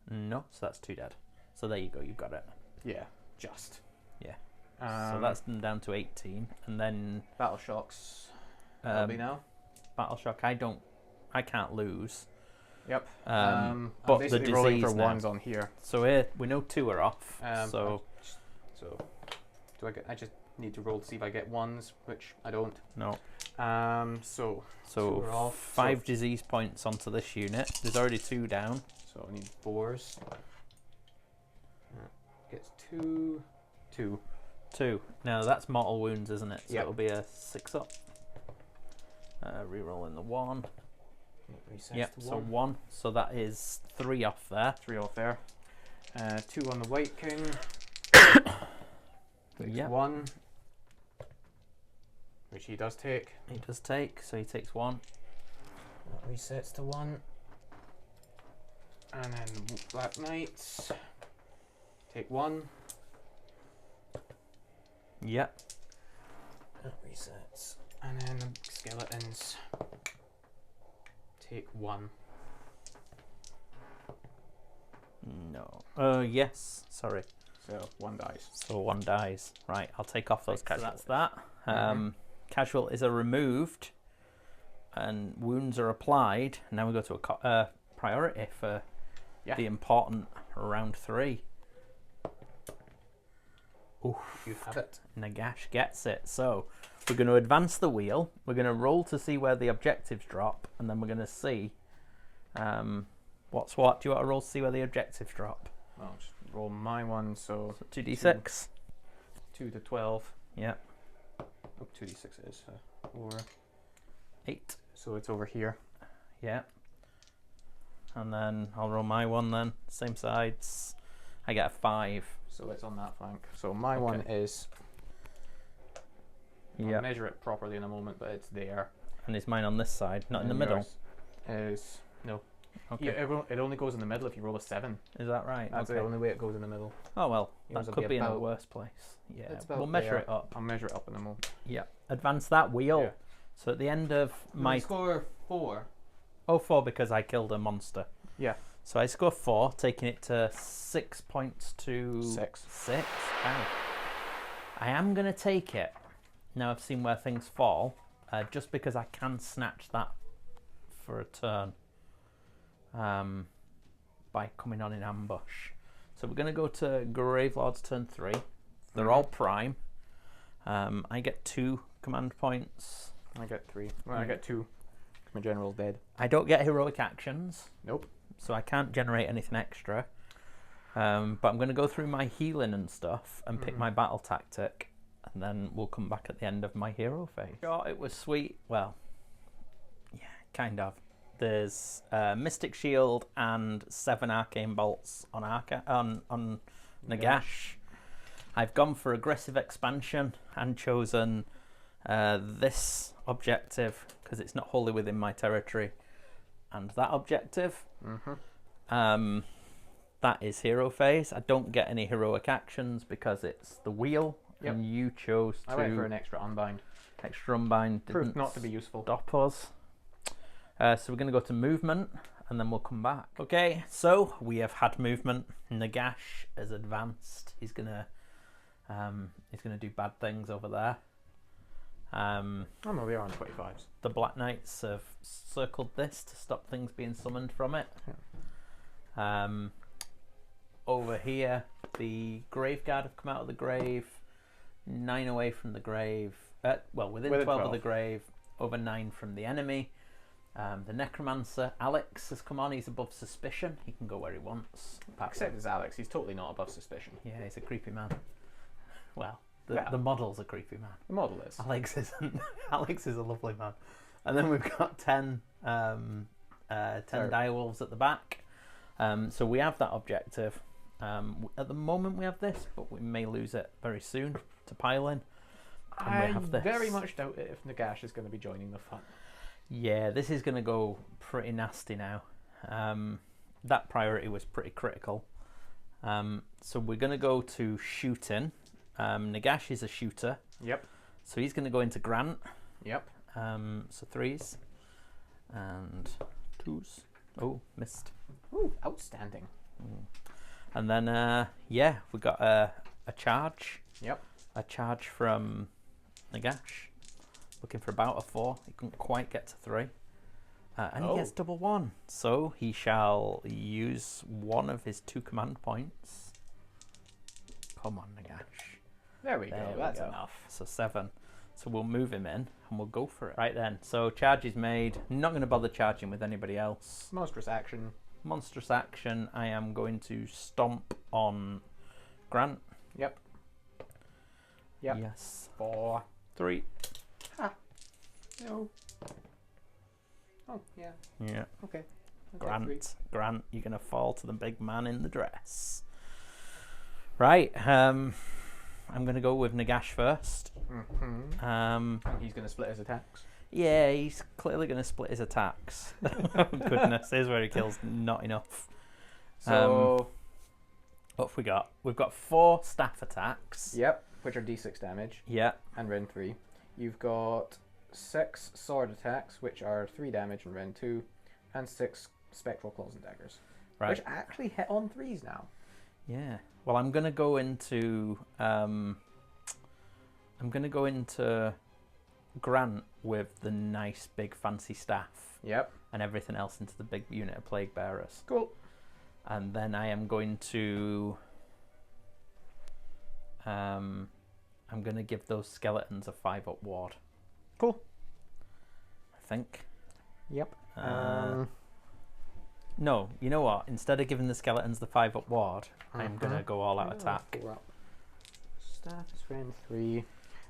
No, so that's 2 dead. So there you go. You've got it. Yeah, just. Yeah. So that's down to 18, and then Battle Shocks. That'll be now. Battle Shock. I can't lose. Yep. But I'm the basically rolling for disease now. 1s on here. So here we know 2 are off. So do I get? I just need to roll to see if I get 1s, which I don't. No. So 2 So are off. 5 disease points onto this unit. There's already 2 down. So I need 4s. Gets 2. 2. 2. Now that's mortal wounds, isn't it? So Yep. it'll be a 6 up. Rerolling the 1. It resets Yep, to so 1. 1. So that is 3 off there. 3 off there. 2 on the White King. Takes Yep. 1. Which he does take. He does take, so he takes 1. That resets to 1. And then the Black Knights take 1. Yep. That resets. And then the Skeletons take 1. No. Yes. Sorry. So 1 dies. So 1 dies. Right, I'll take off those So casualties. that's that. Casualties are removed and wounds are applied. Now we go to a priority for the important round 3. Oof. You have it. Nagash gets it. So we're going to advance the wheel. We're going to roll to see where the objectives drop, and then we're going to see what's what. Do you want to roll to see where the objectives drop? I'll just roll my one. So 2d6. 2 to 12. Yeah. Oh, 2d6 it is. 4. 8. So it's over here. Yeah. And then I'll roll my one then. Same sides. I get a 5. So it's on that flank. So my one is. Yeah. I'll measure it properly in a moment, but it's there. And is mine on this side, not in the And middle? yours Is no. Okay. Yeah, it only goes in the middle if you roll a 7. Is that right? That's okay. the only way it goes in the middle. Oh well, Yours that will could be be in a about- worse place. Yeah. It's about We'll measure there. it up. I'll measure it up in a moment. Yeah. Advance that wheel. Yeah. So at the end of my score 4. 4 because I killed a monster. Yeah. So I score 4, taking it to 6 points to 6. 6. Wow. I am going to take it. Now I've seen where things fall, just because I can snatch that for a turn by coming on in ambush. So we're going to go to Gravelords turn 3. They're all prime. I get 2 command points. I get 3. Well, I get 2. My general's dead. I don't get heroic actions. Nope. So I can't generate anything extra. But I'm going to go through my healing and stuff and pick my battle tactic, and then we'll come back at the end of my hero phase. Oh, it was sweet. Well, yeah, kind of. There's Mystic Shield and 7 Arcane Bolts on on Nagash. I've gone for aggressive expansion and chosen this objective because it's not wholly within my territory, and that objective. That is hero phase. I don't get any heroic actions because it's the wheel, and you chose to. I went for an extra unbind. Extra unbind Proved didn't not to be useful. stop us. So we're going to go to movement, and then we'll come back. Okay, so we have had movement. Nagash has advanced. He's gonna do bad things over there. Oh no, they are on 25s. The Black Knights have circled this to stop things being summoned from it. Over here, the Grave Guard have come out of the grave, 9 away from the grave. Within 12 of the grave, over 9 from the enemy. The Necromancer, Alex, has come on. He's above suspicion. He can go where he wants. Except it's Alex. He's totally not above suspicion. Yeah, he's a creepy man. Well, the model's a creepy man. The model is. Alex isn't. Alex is a lovely man. And then we've got 10 direwolves at the back. So we have that objective. At the moment we have this, but we may lose it very soon to pile in. And I we have this. very much doubt it if Nagash is going to be joining the fun. Yeah, this is going to go pretty nasty now. That priority was pretty critical. So we're going to go to shooting. Nagash is a shooter. Yep. So he's going to go into Grant. Yep. So 3s and 2s. Oh, missed. Ooh, outstanding. And then, we got a charge. Yep. A charge from Nagash. Looking for about a 4. He couldn't quite get to 3. And he gets double 1. So he shall use one of his 2 command points. Come on, Nagash. There we go. That's enough. So 7. So we'll move him in and we'll go for it. Right then. So charge is made. Not going to bother charging with anybody else. Monstrous action. Monstrous action. I am going to stomp on Grant. Yep. Yep. Yes. 4. 3. No. Oh, yeah. Yeah. Okay. I'll take 3. Grant, you're gonna fall to the big man in the dress. Right. I'm gonna go with Nagash first. He's going to split his attacks. Yeah, he's clearly gonna split his attacks. Goodness, here's where he kills not enough. So, What have we got? We've got 4 staff attacks. yep, which are d6 damage, Yeah. and Ren 3. You've got 6 sword attacks, which are 3 damage in Ren 2, and 6 spectral claws and daggers, Right. which actually hit on 3s now. Yeah. Well, I'm gonna go into Grant with the nice big fancy staff, Yep. and everything else into the big unit of plague bearers. Cool. And then I am going to I'm gonna give those skeletons a 5-up ward. Cool. I think. Yep. No, you know what? Instead of giving the skeletons the 5-up ward, I'm gonna go all out attack. Staff is Ren 3.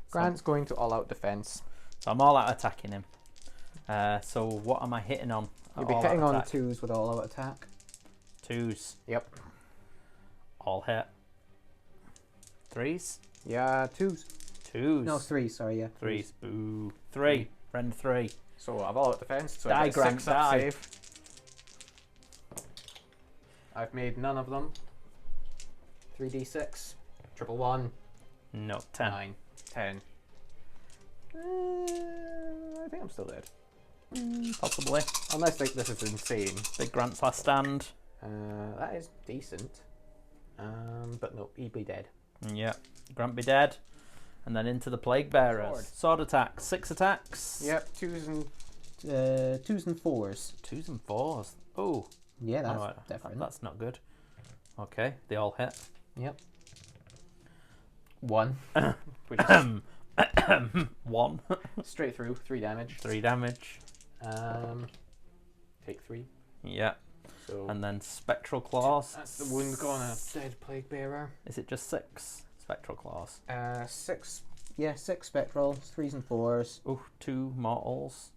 Grant's going to all out defense. So I'm all out attacking him. So what am I hitting on? You'll be hitting on 2s with all out attack. 2s. Yep. All hit. 3s. Yeah, 2s. 2s. No, 3s, sorry, yeah. 3s. Boo. 3. Friend 3. So I've all out defense, so I Die, get Grant, 6 up die. save. I've made none of them. 3d6. Triple 1. No, 10. 9. 10. I think I'm still dead. Possibly. Unless like this is insane. Big Grant's last stand. That is decent. But no, he'd be dead. Yeah. Grant be dead. And then into the plague bearers. Sword attack. 6 attacks. Yep, 2s and 4s. 2s and 4s. Oh. Yeah, that's Alright, different. That's not good. Okay, they all hit. Yep. 1. Which is 1. straight through, 3 damage. 3 damage. Take 3. Yeah. So And then spectral claws. that's the wound gone a dead plague bearer. Is it just 6 spectral claws? 6. Yeah, 6 spectrals, 3s and 4s. Oh, 2 mortals.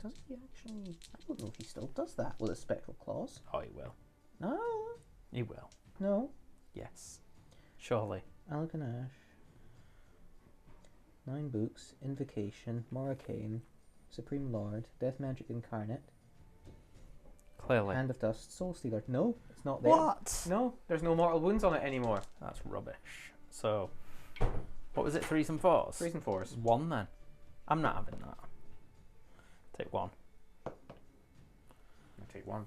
Does he actually? I don't know if he still does that with his spectral claws. Oh, he will. No. He will. No. Yes. Surely. Alganash. 9 books, Invocation, Morarcane, Supreme Lord, Death Magic Incarnate, Clearly. Hand of Dust, Soul Stealer. No, it's not there. What? No, there's no mortal wounds on it anymore. That's rubbish. So, what was it? 3s and 4s? 3s and 4s. 1 then. I'm not having that. Take 1. I'll take 1.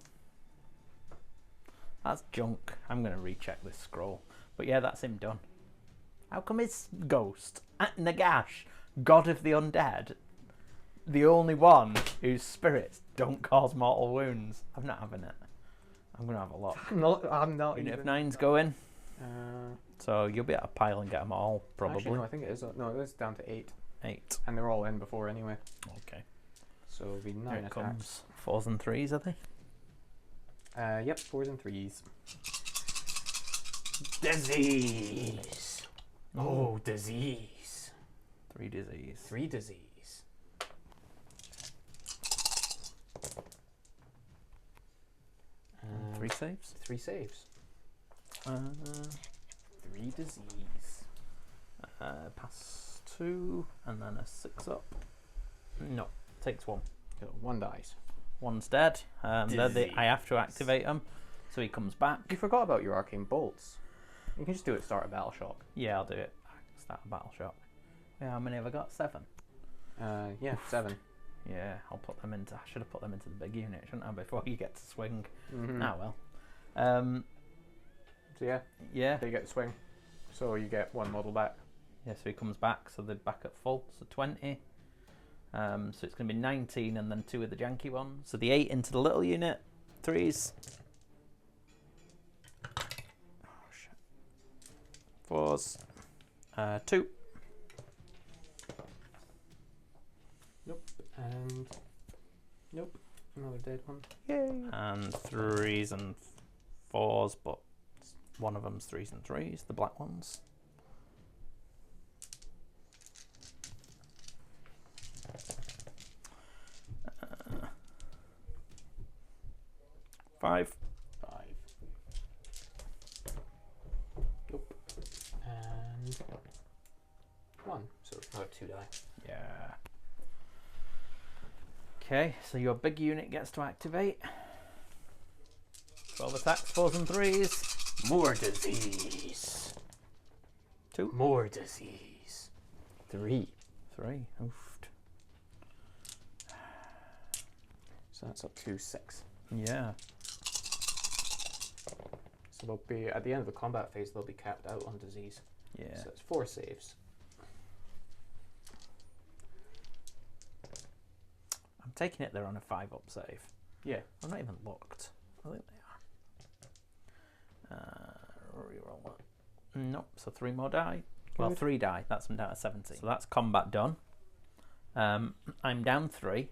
That's junk. I'm going to recheck this scroll. But yeah, that's him done. How come his ghost, Nagash, god of the undead, the only one whose spirits don't cause mortal wounds? I'm not having it. I'm going to have a look. I'm not Unit even. of 9's going. Uh, So you'll be able to pile and get them all, probably. Actually, no, I think it is. No, it is down to 8. 8. And they're all in before anyway. Okay. So it'll be 9 Here it attacks. comes. 4s and 3s, are they? Yep, 4s and 3s. Disease. Oh, disease. 3 disease. 3 disease. And 3 saves. 3 saves. 3 disease. Pass 2, and then a 6 up. No, takes 1. So 1 dies. 1's dead. I have to activate him, so he comes back. You forgot about your arcane bolts. You can just do it. Start a battle shock. Yeah, I'll do it. Start a battle shock. Yeah, how many have I got? 7. Yeah, 7. Yeah, I'll put them into. I should have put them into the big unit, shouldn't I? Before you get to swing. Mm-hmm. Ah well. So yeah, Yeah. they get swing. So you get 1 model back. Yeah, so he comes back, so they're back at full, so 20. So it's going to be 19 and then 2 of the janky ones. So the 8 into the little unit, 3s. Oh, shit. 4s. 2. Nope. And nope. Another dead one. Yay. And 3s and 4s, but one of them's 3s and 3s, the black ones. 5. 5. Nope. And 1. So another 2 die. Yeah. Okay, so your big unit gets to activate. 12 attacks, 4s and 3s. More disease. 2. More disease. 3. 3. Oofed. So that's up to 6. Yeah. So they'll be at the end of the combat phase. They'll be capped out on disease. Yeah. So it's 4 saves. I'm taking it they're on a 5-up save. Yeah. I've not even looked. I think they are. Reroll that. Nope. So 3 more die. Well, Good. 3 die. That's them down to 70. So that's combat done. I'm down 3.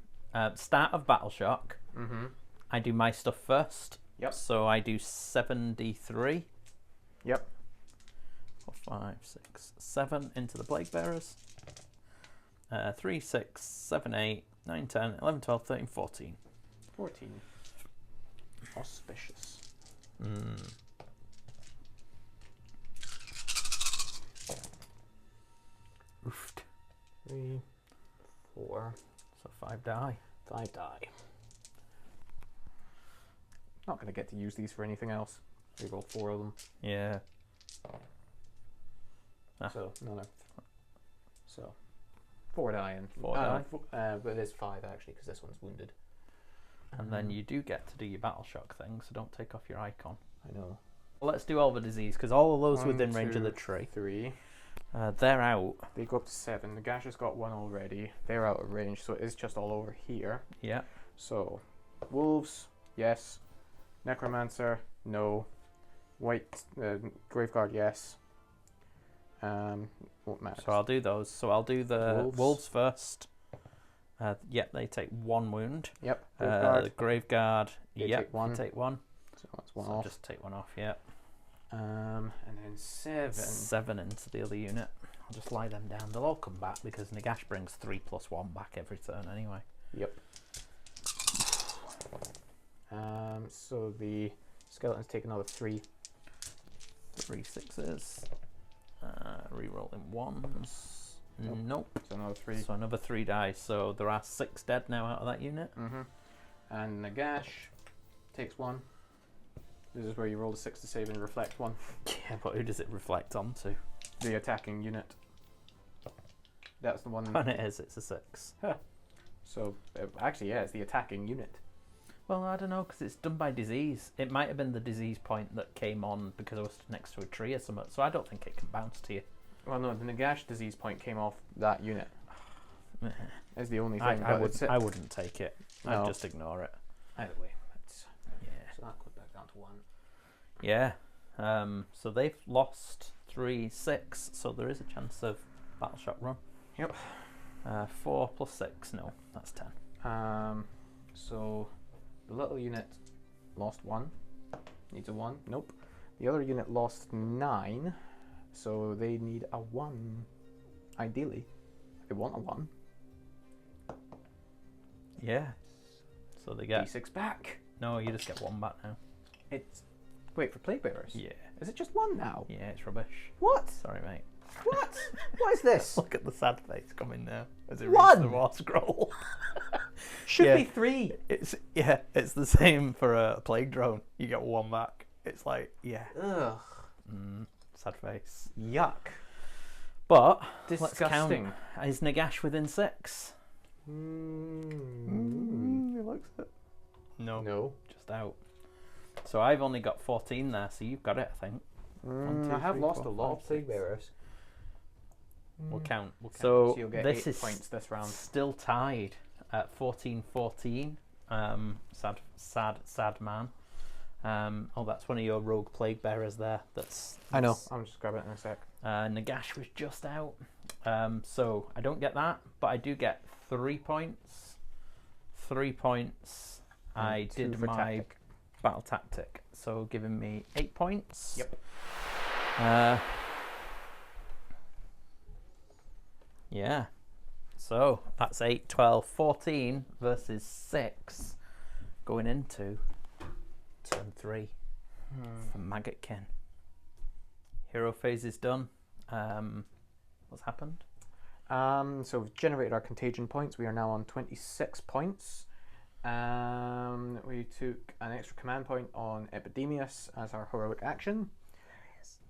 Start of battle shock. Mm-hmm. I do my stuff first. Yep. So I do 73. Yep. 4, 5, 6, 7 into the plague bearers. 3, 6, 7, 8, 9, 10, 11, 12, 13, 14. 14. Auspicious. Oofed. 3, 4, So 5 die. 5 die. Not going to get to use these for anything else. We roll 4 of them. Yeah. Ah. So, no. So, 4 die and 4 die. But it is 5 actually, because this one's wounded. And then you do get to do your battle shock thing, so don't take off your icon. I know. Well, let's do all the disease, because all of those 1, within range of 2, the tree, 3. they're out. They go up to 7. The Gash has got 1 already. They're out of range, so it is just all over here. Yeah. So, wolves, yes. Necromancer, no. White Graveguard, yes. Won't matter. So I'll do those. So I'll do the wolves first. Yep, they take 1 wound. Yep. The Graveguard, They yep, take 1. they take 1. So that's 1 So I'll off. just take 1 off, yep. And then 7. 7 into the other unit. I'll just lie them down. They'll all come back because Nagash brings 3 + 1 back every turn anyway. Yep. So the skeletons take another 3. 3 6s. Rerolling 1s. Nope. So another 3. So another 3 dice. So there are 6 dead now out of that unit. Mm-hmm. And Nagash takes 1. This is where you roll a 6 to save and reflect 1. Yeah, but who does it reflect onto? The attacking unit. That's the one. And it is, it's a 6. So actually, yeah, it's the attacking unit. Well, I don't know, because it's done by disease. It might have been the disease point that came on because I was next to a tree or something, so I don't think it can bounce to you. Well, no, the Nagash disease point came off that unit. Is the only thing. I wouldn't take it. No. I'd just ignore it. Either way, that's, Yeah. so that goes back down to 1. Yeah. So they've lost 3, 6, so there is a chance of battle shock run. Yep. 4 + 6, no, that's 10. So the little unit lost 1. Needs a 1. Nope. The other unit lost 9. So they need a 1. Ideally, they want a 1. Yeah. So they get D6 back. no. You just get 1 back now. It's wait for plague bearers. Yeah. Is it just 1 now? Yeah, it's rubbish. What? Sorry, mate. What? What is this? Look at the sad face coming now as it reads 1! the war scroll. Should Yeah. be 3. It's the same for a plague drone. You get 1 back. It's like Ugh. sad face. Yuck. But Disgusting. let's count. Is Nagash within 6? He looks it. No, No. just out. So I've only got 14 there, so you've got it, I think. 1, 2, I have 3, lost 4, a lot 5, of plague 6. bearers. We'll count. So So you'll get this 8 is points this round. still tied at 14-14. Sad man. Oh, that's one of your rogue plague bearers there. I know. I'm just grabbing it in a sec. Nagash was just out. So I don't get that, but I do get 3 points. 3 points. I And 2 did for my tactic. battle tactic, so giving me 8 points. Yep. Yeah. So that's 8, 12, 14 versus 6 going into Turn 3 for Maggotkin. Hero phase is done. What's happened? So we've generated our contagion points. We are now on 26 points. We took an extra command point on Epidemius as our heroic action.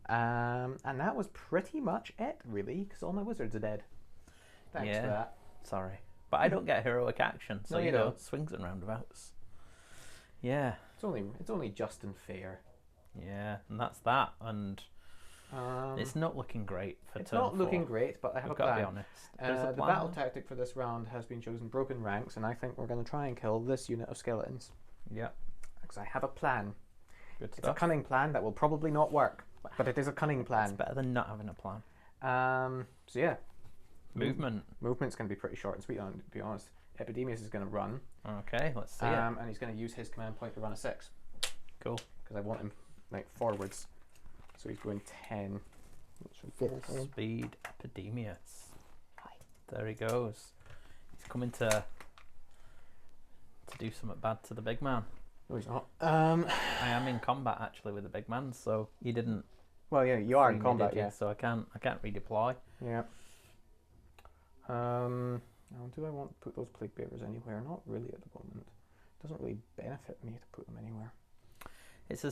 And that was pretty much it, really, because all my wizards are dead. Thanks for that. Sorry. But I don't get heroic action, so No, you know, don't. swings and roundabouts. Yeah. It's only just and fair. Yeah, and that's that. And it's not looking great for It's turn not 4. looking great, but I have We've a got to be plan. honest. There's a The plan. battle tactic for this round has been chosen broken ranks, and I think we're going to try and kill this unit of skeletons. Yeah. Because I have a plan. Good It's a stuff. cunning plan that will probably not work, but it is a cunning It's plan. better than not having a plan. So yeah, Movement. movement's going to be pretty short and sweet. To be honest, Epidemius is going to run, Okay, let's see it. and he's going to use his command point to run a 6 Cool. because I want him like forwards. So he's going 10. Speed Epidemius. There he goes. He's coming to do something bad to the big man. No, he's not. I am in combat actually with the big man, so he didn't. Well, yeah, you are in free me, combat, did you? yeah. So I can't redeploy. Yeah. Now, do I want to put those plague bearers anywhere? Not really at the moment. It doesn't really benefit me to put them anywhere. It's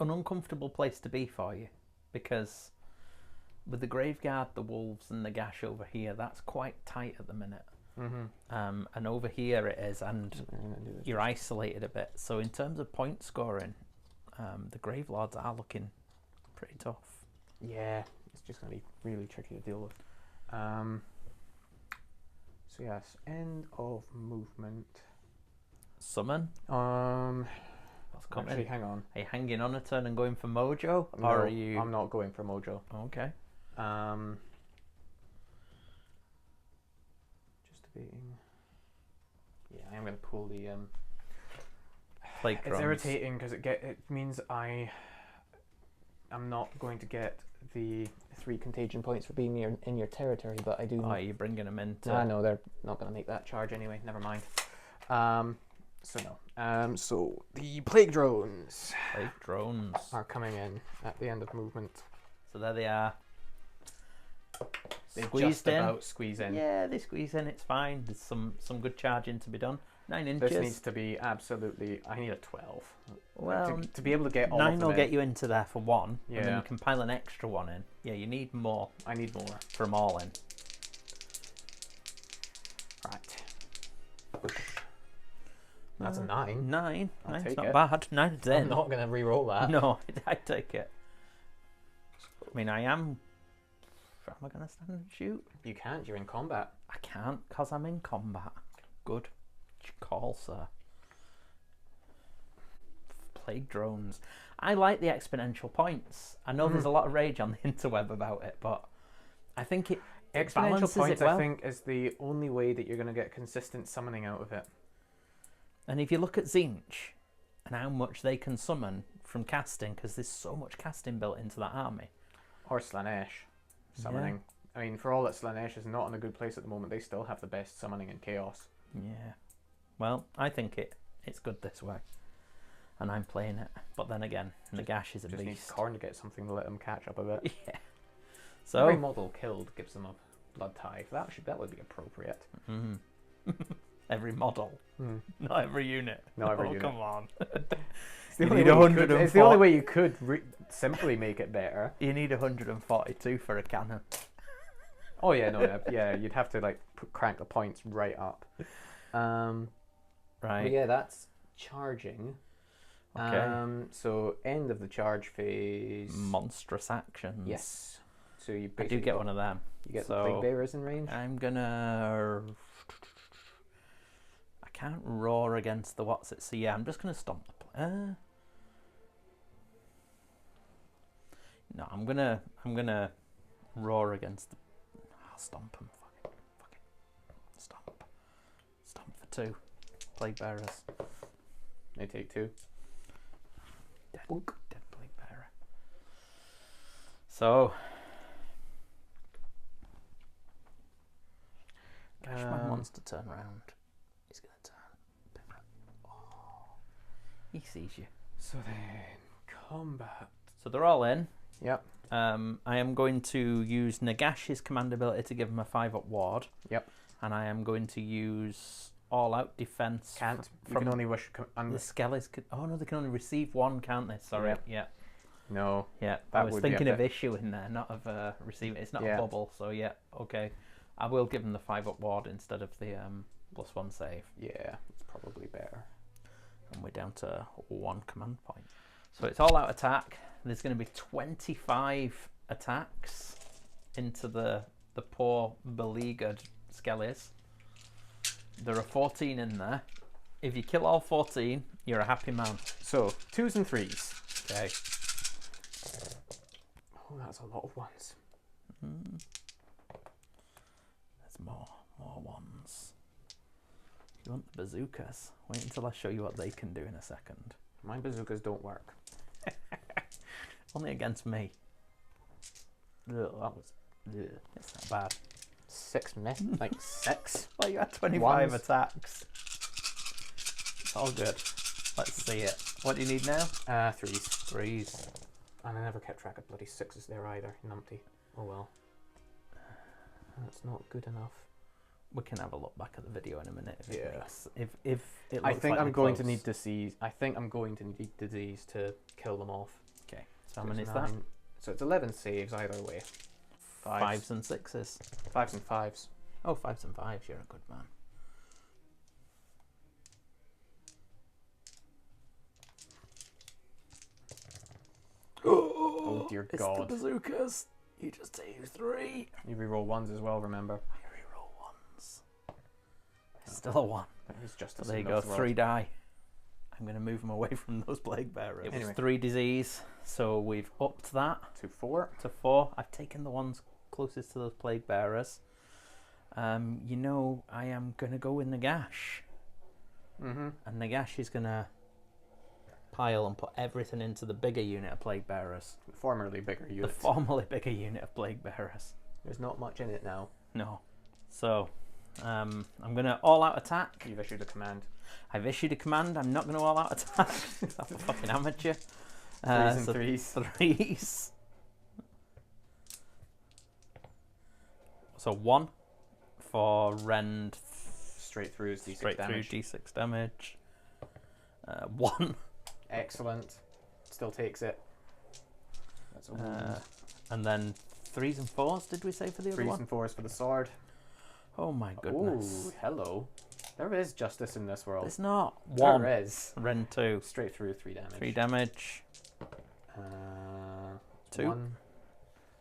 an uncomfortable place to be for you, because with the Graveguard, the Wolves, and the Nagash over here, that's quite tight at the minute. Mm-hmm. And over here it is, and I'm gonna do this. you're isolated a bit. So in terms of point scoring, the Gravelords are looking pretty tough. Yeah, it's just going to be really tricky to deal with. So yes, end of movement. Summon. What's coming? Actually, hang on. Are you hanging on a turn and going for Mojo, No, or are you? I'm not going for Mojo. Okay. Just debating. Yeah, I am going to pull the. Plague It's drones. irritating because it means I'm not going to get the 3 contagion points for being in your territory, but I do. Oh, you're bringing them into. I know they're not going to make that charge anyway. Never mind. So no. So the plague drones Plague drones. are coming in at the end of movement. So there they are. They Squeezed just in. about squeeze in. Yeah, they squeeze in. It's fine. There's some good charging to be done. 9 inches. This needs to be absolutely. I need a 12. Well, to be able to get all 9 of them will in. get you into there for 1, and then Yeah. you can pile an extra 1 in. Yeah, you need more I need more. for them all in. Right. That's a 9. 9. I'll Nine's take not it. bad. 9 is in. I'm not going to re-roll that. No, I'd take it. I mean, I am. Am I going to stand and shoot? You can't. You're in combat. I can't, because I'm in combat. Good call, sir. Plague drones. I like the exponential points. I know there's a lot of rage on the interweb about it, but I think it Exponential balances points, it well. I think, is the only way that you're going to get consistent summoning out of it. And if you look at Tzeentch and how much they can summon from casting, because there's so much casting built into that army. Or Slanesh summoning. I mean, for all that Slanesh is not in a good place at the moment, they still have the best summoning in Chaos. Yeah. Well, I think it's good this way. And I'm playing it. But then again, Nagash is a Just needs beast. Khorne to get something to let them catch up a bit. Yeah. Every So, model killed gives them a blood tithe. That would be appropriate. every model, not every unit. Not every Oh, unit. come on. It's the You only need way you could- it's the only 104. way you could simply make it better. You need 142 for a cannon. Oh yeah, no, yeah, you'd have to like crank the points right up. But Right. yeah, that's charging. Okay. So end of the charge phase. Monstrous actions. Yes. So you I basically do get one of them. You get So the plague bearers in range. I'm gonna. I can't roar against the what's it. So yeah, I'm just gonna stomp the. No, I'm gonna roar against the. I'll stomp them. Fuck it. Stomp for 2. Plague bearers. They take 2. Dead plague bearer. So. Gosh, my monster turn round. He's gonna turn. He sees you. So then, combat. So they're all in. Yep. I am going to use Nagash's command ability to give him a 5-up ward. Yep. And I am going to use all-out defense. Can't. You From can only wish. the Skellies. Oh no, they can only receive one, can't they? Sorry. Yep. Yeah. No. Yeah. That I was would be thinking a of bit- issue in there, not of receiving. It's not Yeah. a bubble, so yeah. Okay. I will give him the 5-up ward instead of the +1 save. Yeah, it's probably better. And we're down to 1 command point. So it's all-out attack. There's going to be 25 attacks into the poor beleaguered Skellies. There are 14 in there. If you kill all 14, you're a happy man. So 2s and 3s. Okay. Oh, that's a lot of ones. There's more ones. If you want the bazookas, wait until I show you what they can do in a second. My bazookas don't work. Only against me. Ugh, that was. Ugh, it's not bad. 6 miss? Like 6? Well, you had 25 Ones. attacks. It's all good. Let's see it. What do you need now? 3s. 3s. And I never kept track of bloody 6s there either. Numpty. Oh well. That's not good enough. We can have a look back at the video in a minute. If Yeah. It makes, if it I looks think like I'm they're going to close. need disease. I think I'm going to need disease to kill them off. Okay. So how it's many is that? 9. So it's 11 saves either way. 5s and 6s. 5s and 5s. Oh, 5s and 5s. You're a good man. Oh dear It's God. the bazookas. You just take 3. You reroll 1s as well, remember? I reroll 1s. Still a 1. There's So justice there you in go. God's world. 3 die. I'm going to move them away from those plague bearers. It was Anyway. 3 disease, so we've upped that To 4. to 4. I've taken the ones closest to those plague bearers. You know, I am going to go with Nagash. Mm-hmm. And Nagash is going to pile and put everything into the bigger unit of plague bearers. Formerly bigger The unit. formerly bigger unit of plague bearers. There's not much in it now. No. So, I'm going to all-out attack. You've issued a command. I've issued a command. I'm not going to all-out attack. I'm a fucking amateur. 3s and so 3s. 3s. So 1 for rend. Straight through is D6 Straight damage. through D6 damage. 1. Excellent. Still takes it. That's a wound. And then 3s and 4s, did we say for the other 3s one? and 4s for the sword. Oh my goodness. Oh, hello. There is justice in this world. It's not. 1. There is. Rend 2. Straight through 3 damage. 3 damage. 2. 1.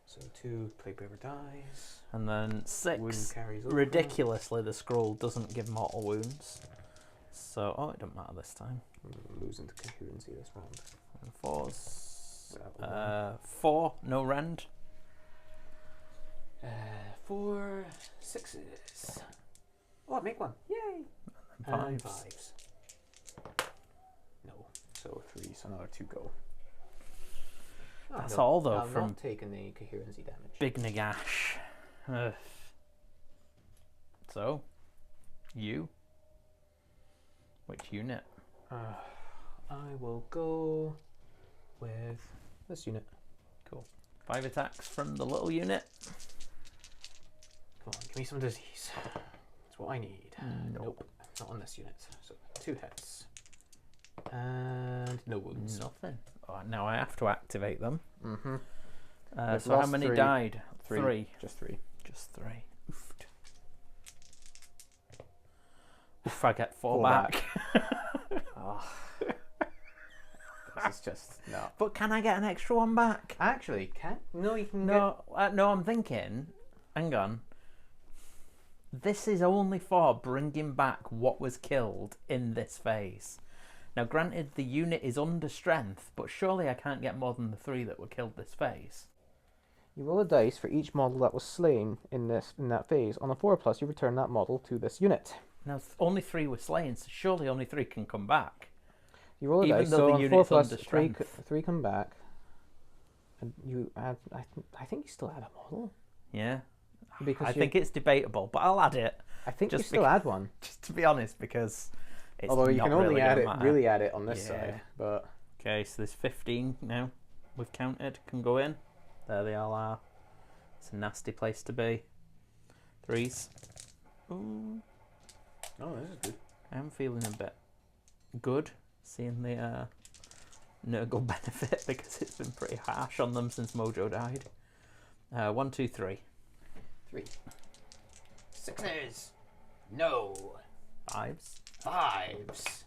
So 2, plague bearer dies. And then 6. Wound carries over. Ridiculously, the scroll doesn't give mortal wounds. So, oh, it doesn't matter this time. Losing to coherency this round. And 4s. Well, 4, no rend. 4 6s. Oh, I make 1. Yay! And And 5s. 5s. No. So 3, so another 2 go. That's all, though, I'm from not taking the coherency damage. Big Nagash. Ugh. So, you? Which unit? I will go with this unit. Cool. 5 attacks from the little unit. Come on, give me some disease. That's what I need. Nope. Not on this unit. So 2 hits. And no wounds. Nothing. Oh, now I have to activate them. Mm-hmm. So We've how lost many 3. died? 3. 3. Just 3. Just 3. Oofed. Oof, I get 4 4 back. Oh. This is just no. But can I get an extra one back? Actually, no, you can No, no, I'm thinking, hang on. This is only for bringing back what was killed in this phase. Now, granted, the unit is under strength, but surely I can't get more than the 3 that were killed this phase. You roll a dice for each model that was slain in that phase. On a 4+, you return that model to this unit. Now, only 3 were slain, so surely only 3 can come back. You roll a Even dice, though so the on unit's 4+, under 3, strength. 3 come back. And you add, I think you still add a model. Yeah? Because I think it's debatable, but I'll add it. I think you just still add one. Just to be honest, because it's Although you not can only really add gonna it, matter. really add it on this Yeah. side. But Okay, so there's 15 now. We've counted. Can go in. There they all are. It's a nasty place to be. 3s. Ooh, oh, this is good. I'm feeling a bit good seeing the Nurgle benefit because it's been pretty harsh on them since Mojo died. 1, 2, 3. 3. 6s. No. 5s. 5s.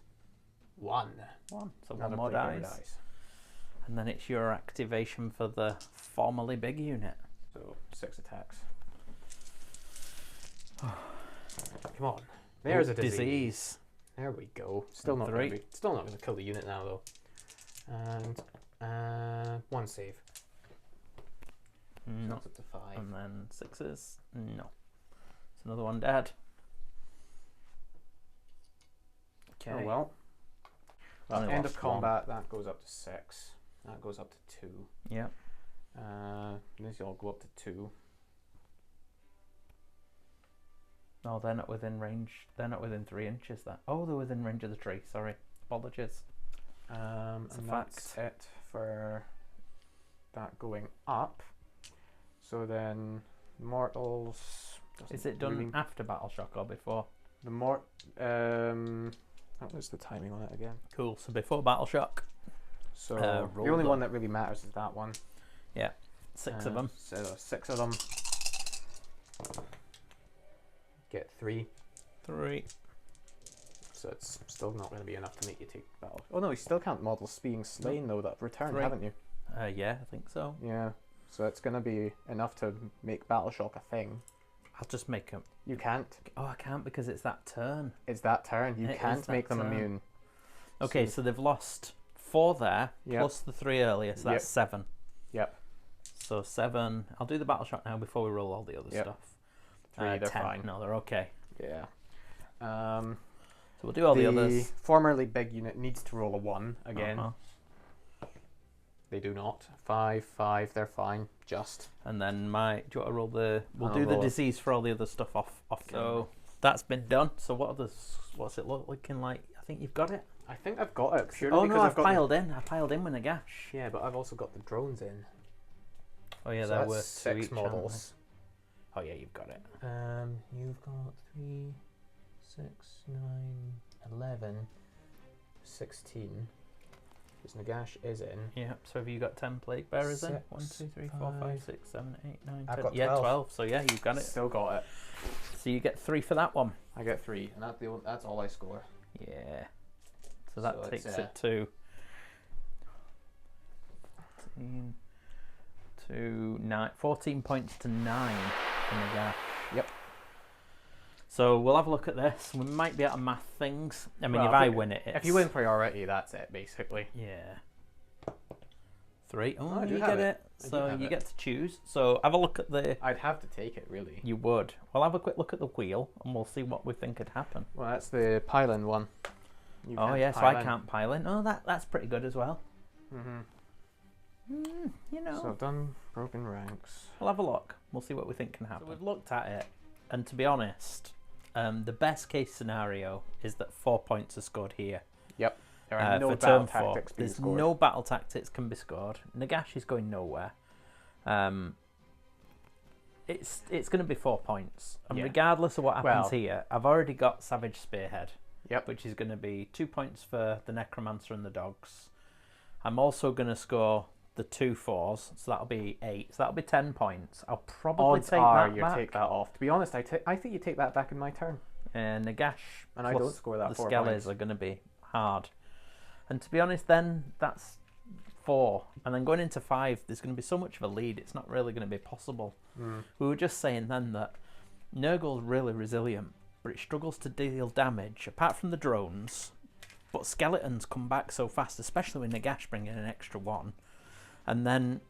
1. 1. So Another one more plate bearer dies. And then it's your activation for the formerly big unit. So 6 attacks. Come on. There's a disease. There we go. Still not Three. going to kill the unit now though. And 1 save. No. That's up to 5. And then 6s. No. It's another one dead. Okay. Oh well. Only End of lost one. combat, that goes up to 6. That goes up to 2. Yeah. These all go up to 2. No, they're not within range. They're not within 3 inches. That. Oh, they're within range of the tree. Sorry. Apologies. It's a and fact. that's it for that going up. So then mortals. Is it done really- after Battle Shock or before? The what was the timing on it again? Cool. So before Battle Shock. So roll the only them. one that really matters is that one. 6 of them. So 6 of them. Get 3. 3. So it's still not going to be enough to make you take battle. Oh no, you still can't model being slain though. That returned, 3. haven't you? Yeah, I think so. Yeah. So it's going to be enough to make battle shock a thing. I'll just make them. You can't. Oh, I can't because it's that turn. It's that turn. You It is can't make that them turn. immune. Okay, so they've lost 4 there, Yep. plus the 3 earlier, so that's Yep. 7. Yep. So 7. I'll do the Battle Shock now before we roll all the other Yep. stuff. 3, they're 10. fine. No, they're okay. Yeah. So we'll do all the others. formerly big unit needs to roll a 1 again. Uh-huh. They do not. 5, 5, they're fine. Just. And then do you want to roll the... We'll I'll do the roll it. disease for all the other stuff off So that's been done. So what's it looking like? I think you've got it. I think I've got it purely Oh because no, I've I've got piled in. I piled in with Nagash. Yeah, but I've also got the drones in. Oh yeah, So there that's were 6 2 each, aren't models. they? Oh yeah, you've got it. You've got 3, 6, 9, 11, 16. Because Nagash is in. Yeah, so have you got 10 plague bearers in? 6, 1, 2, 3, 4, 5, 5. 6, 7, 8, 9, I've 10. got Yeah, 12. 12. So yeah, you've got it. Still got it. So you get 3 for that one. I get 3, and that's all I score. Yeah. So that So takes it's, it to 14 to 9. 14 points to 9 for Nagash. Yep. So we'll have a look at this. We might be able to math things. I mean, Well, if I if- win it, it's... If you win priority, that's it, basically. Yeah. 3. Oh, I do you have get it. it. I do So have you it. get to choose. So have a look at the... I'd have to take it, really. You would. We'll have a quick look at the wheel and we'll see what we think could happen. Well, that's the pile-in one. You Oh can't yeah, so pile I in. can't pile in. Oh, that's pretty good as well. Mm-hmm. You know. So I've done broken ranks. We'll have a look. We'll see what we think can happen. So we've looked at it, and to be honest, the best case scenario is that 4 points are scored here. Yep. There are no for battle turn 4. tactics being There's scored. no battle tactics can be scored. Nagash is going nowhere. It's going to be 4 points, and Yeah. regardless of what happens Well- here, I've already got Savage Spearhead. Yep. Which is going to be 2 points for the Necromancer and the dogs. I'm also going to score the 2 4s, so that'll be 8. So that'll be 10 points. I'll probably Odds take are that you back. take that off. To be honest, I think you take that back in my turn. And Nagash And I plus don't score that the 4 Skellies points. are going to be hard. And to be honest, then that's 4. And then going into 5, there's going to be so much of a lead, it's not really going to be possible. We were just saying then that Nurgle's really resilient, but it struggles to deal damage, apart from the drones. But skeletons come back so fast, especially with Nagash bringing an extra 1. And then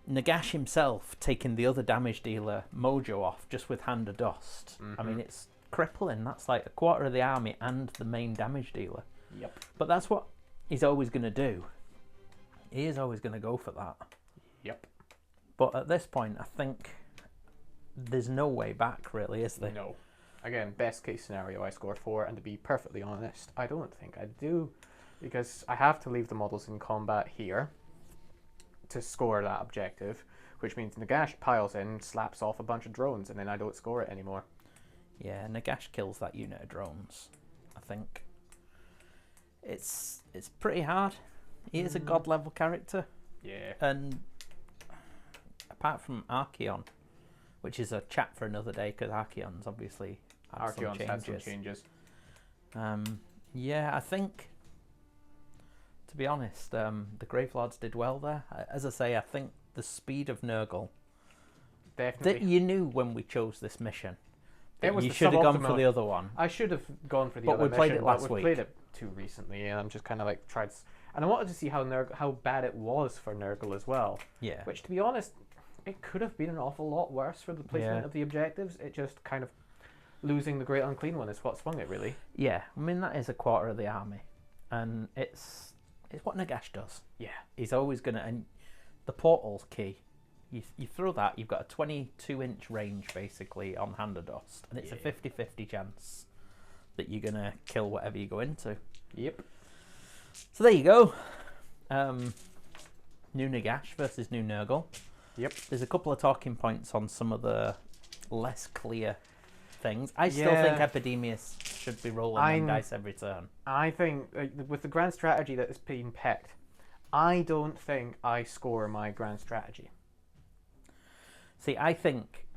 Nagash himself taking the other damage dealer, Mojo, off just with Hand of Dust. I mean, it's crippling. That's like a quarter of the army and the main damage dealer. Yep. But that's what he's always going to do. He is always going to go for that. Yep. But at this point, I think there's no way back, really, is there? No. Again, best case scenario, I score 4, and to be perfectly honest, I don't think I do, because I have to leave the models in combat here to score that objective, which means Nagash piles in, slaps off a bunch of drones, and then I don't score it anymore. Yeah, Nagash kills that unit of drones, I think. It's pretty hard. He is a god level character. Yeah. And apart from Archeon, which is a chat for another day, because Archeon's obviously had some changes. Yeah, I think, to be honest, the Gravelords did well there. As I say, I think the speed of Nurgle, Definitely. that you knew when we chose this mission. It was you the should have gone for suboptimal. the other one. I should have gone for the But other we played mission, it last but we week. played it too recently, and I'm just kind of like and I wanted to see how bad it was for Nurgle as well. Yeah. Which, to be honest, it could have been an awful lot worse for the placement of the objectives. It just kind of losing the Great Unclean One is what swung it, really. Yeah, I mean, that is a quarter of the army. And it's what Nagash does. Yeah. He's always going to... And the portal's key. You throw that, you've got a 22-inch range, basically, on Hand of Dust. And it's a 50-50 chance that you're going to kill whatever you go into. Yep. So there you go. New Nagash versus new Nurgle. Yep. There's a couple of talking points on some of the less clear things. I still think Epidemius should be rolling them dice every turn. I think, with the grand strategy that is being picked, I don't think I score my grand strategy. See, I think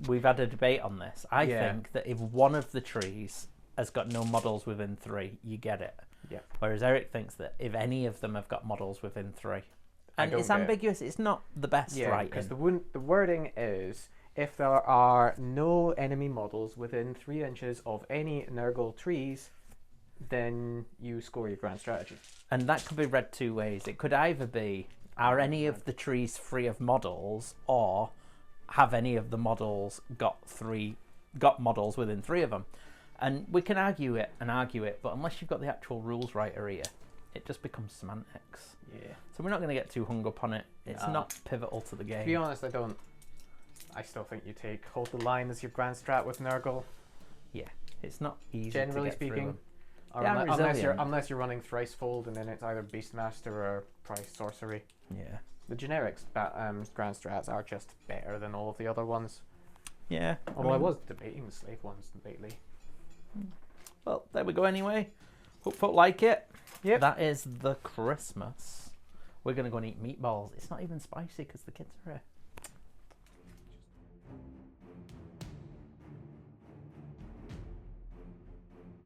we've had a debate on this. I think that if one of the trees has got no models within 3, you get it. Yeah. Whereas Erik thinks that if any of them have got models within 3, and it's get ambiguous. It's not the best writing. Because the wording is, if there are no enemy models within 3 inches of any Nurgle trees, then you score your grand strategy. And that could be read 2 ways. It could either be, are any of the trees free of models, or have any of the models got models within 3 of them? And we can argue it, but unless you've got the actual rules writer here, it just becomes semantics. Yeah. So we're not going to get too hung up on it. It's not pivotal to the game. To be honest, I still think you hold the line as your grand strat with Nurgle. Yeah, it's not easy. Generally to get speaking, through them. unless you're running Thricefold, and then it's either Beastmaster or Price Sorcery. Yeah. The generics grand strats are just better than all of the other ones. Yeah. Although I was debating the slave ones lately. Well, there we go anyway. Hope folk like it. Yep. That is the Christmas. We're going to go and eat meatballs. It's not even spicy because the kids are here.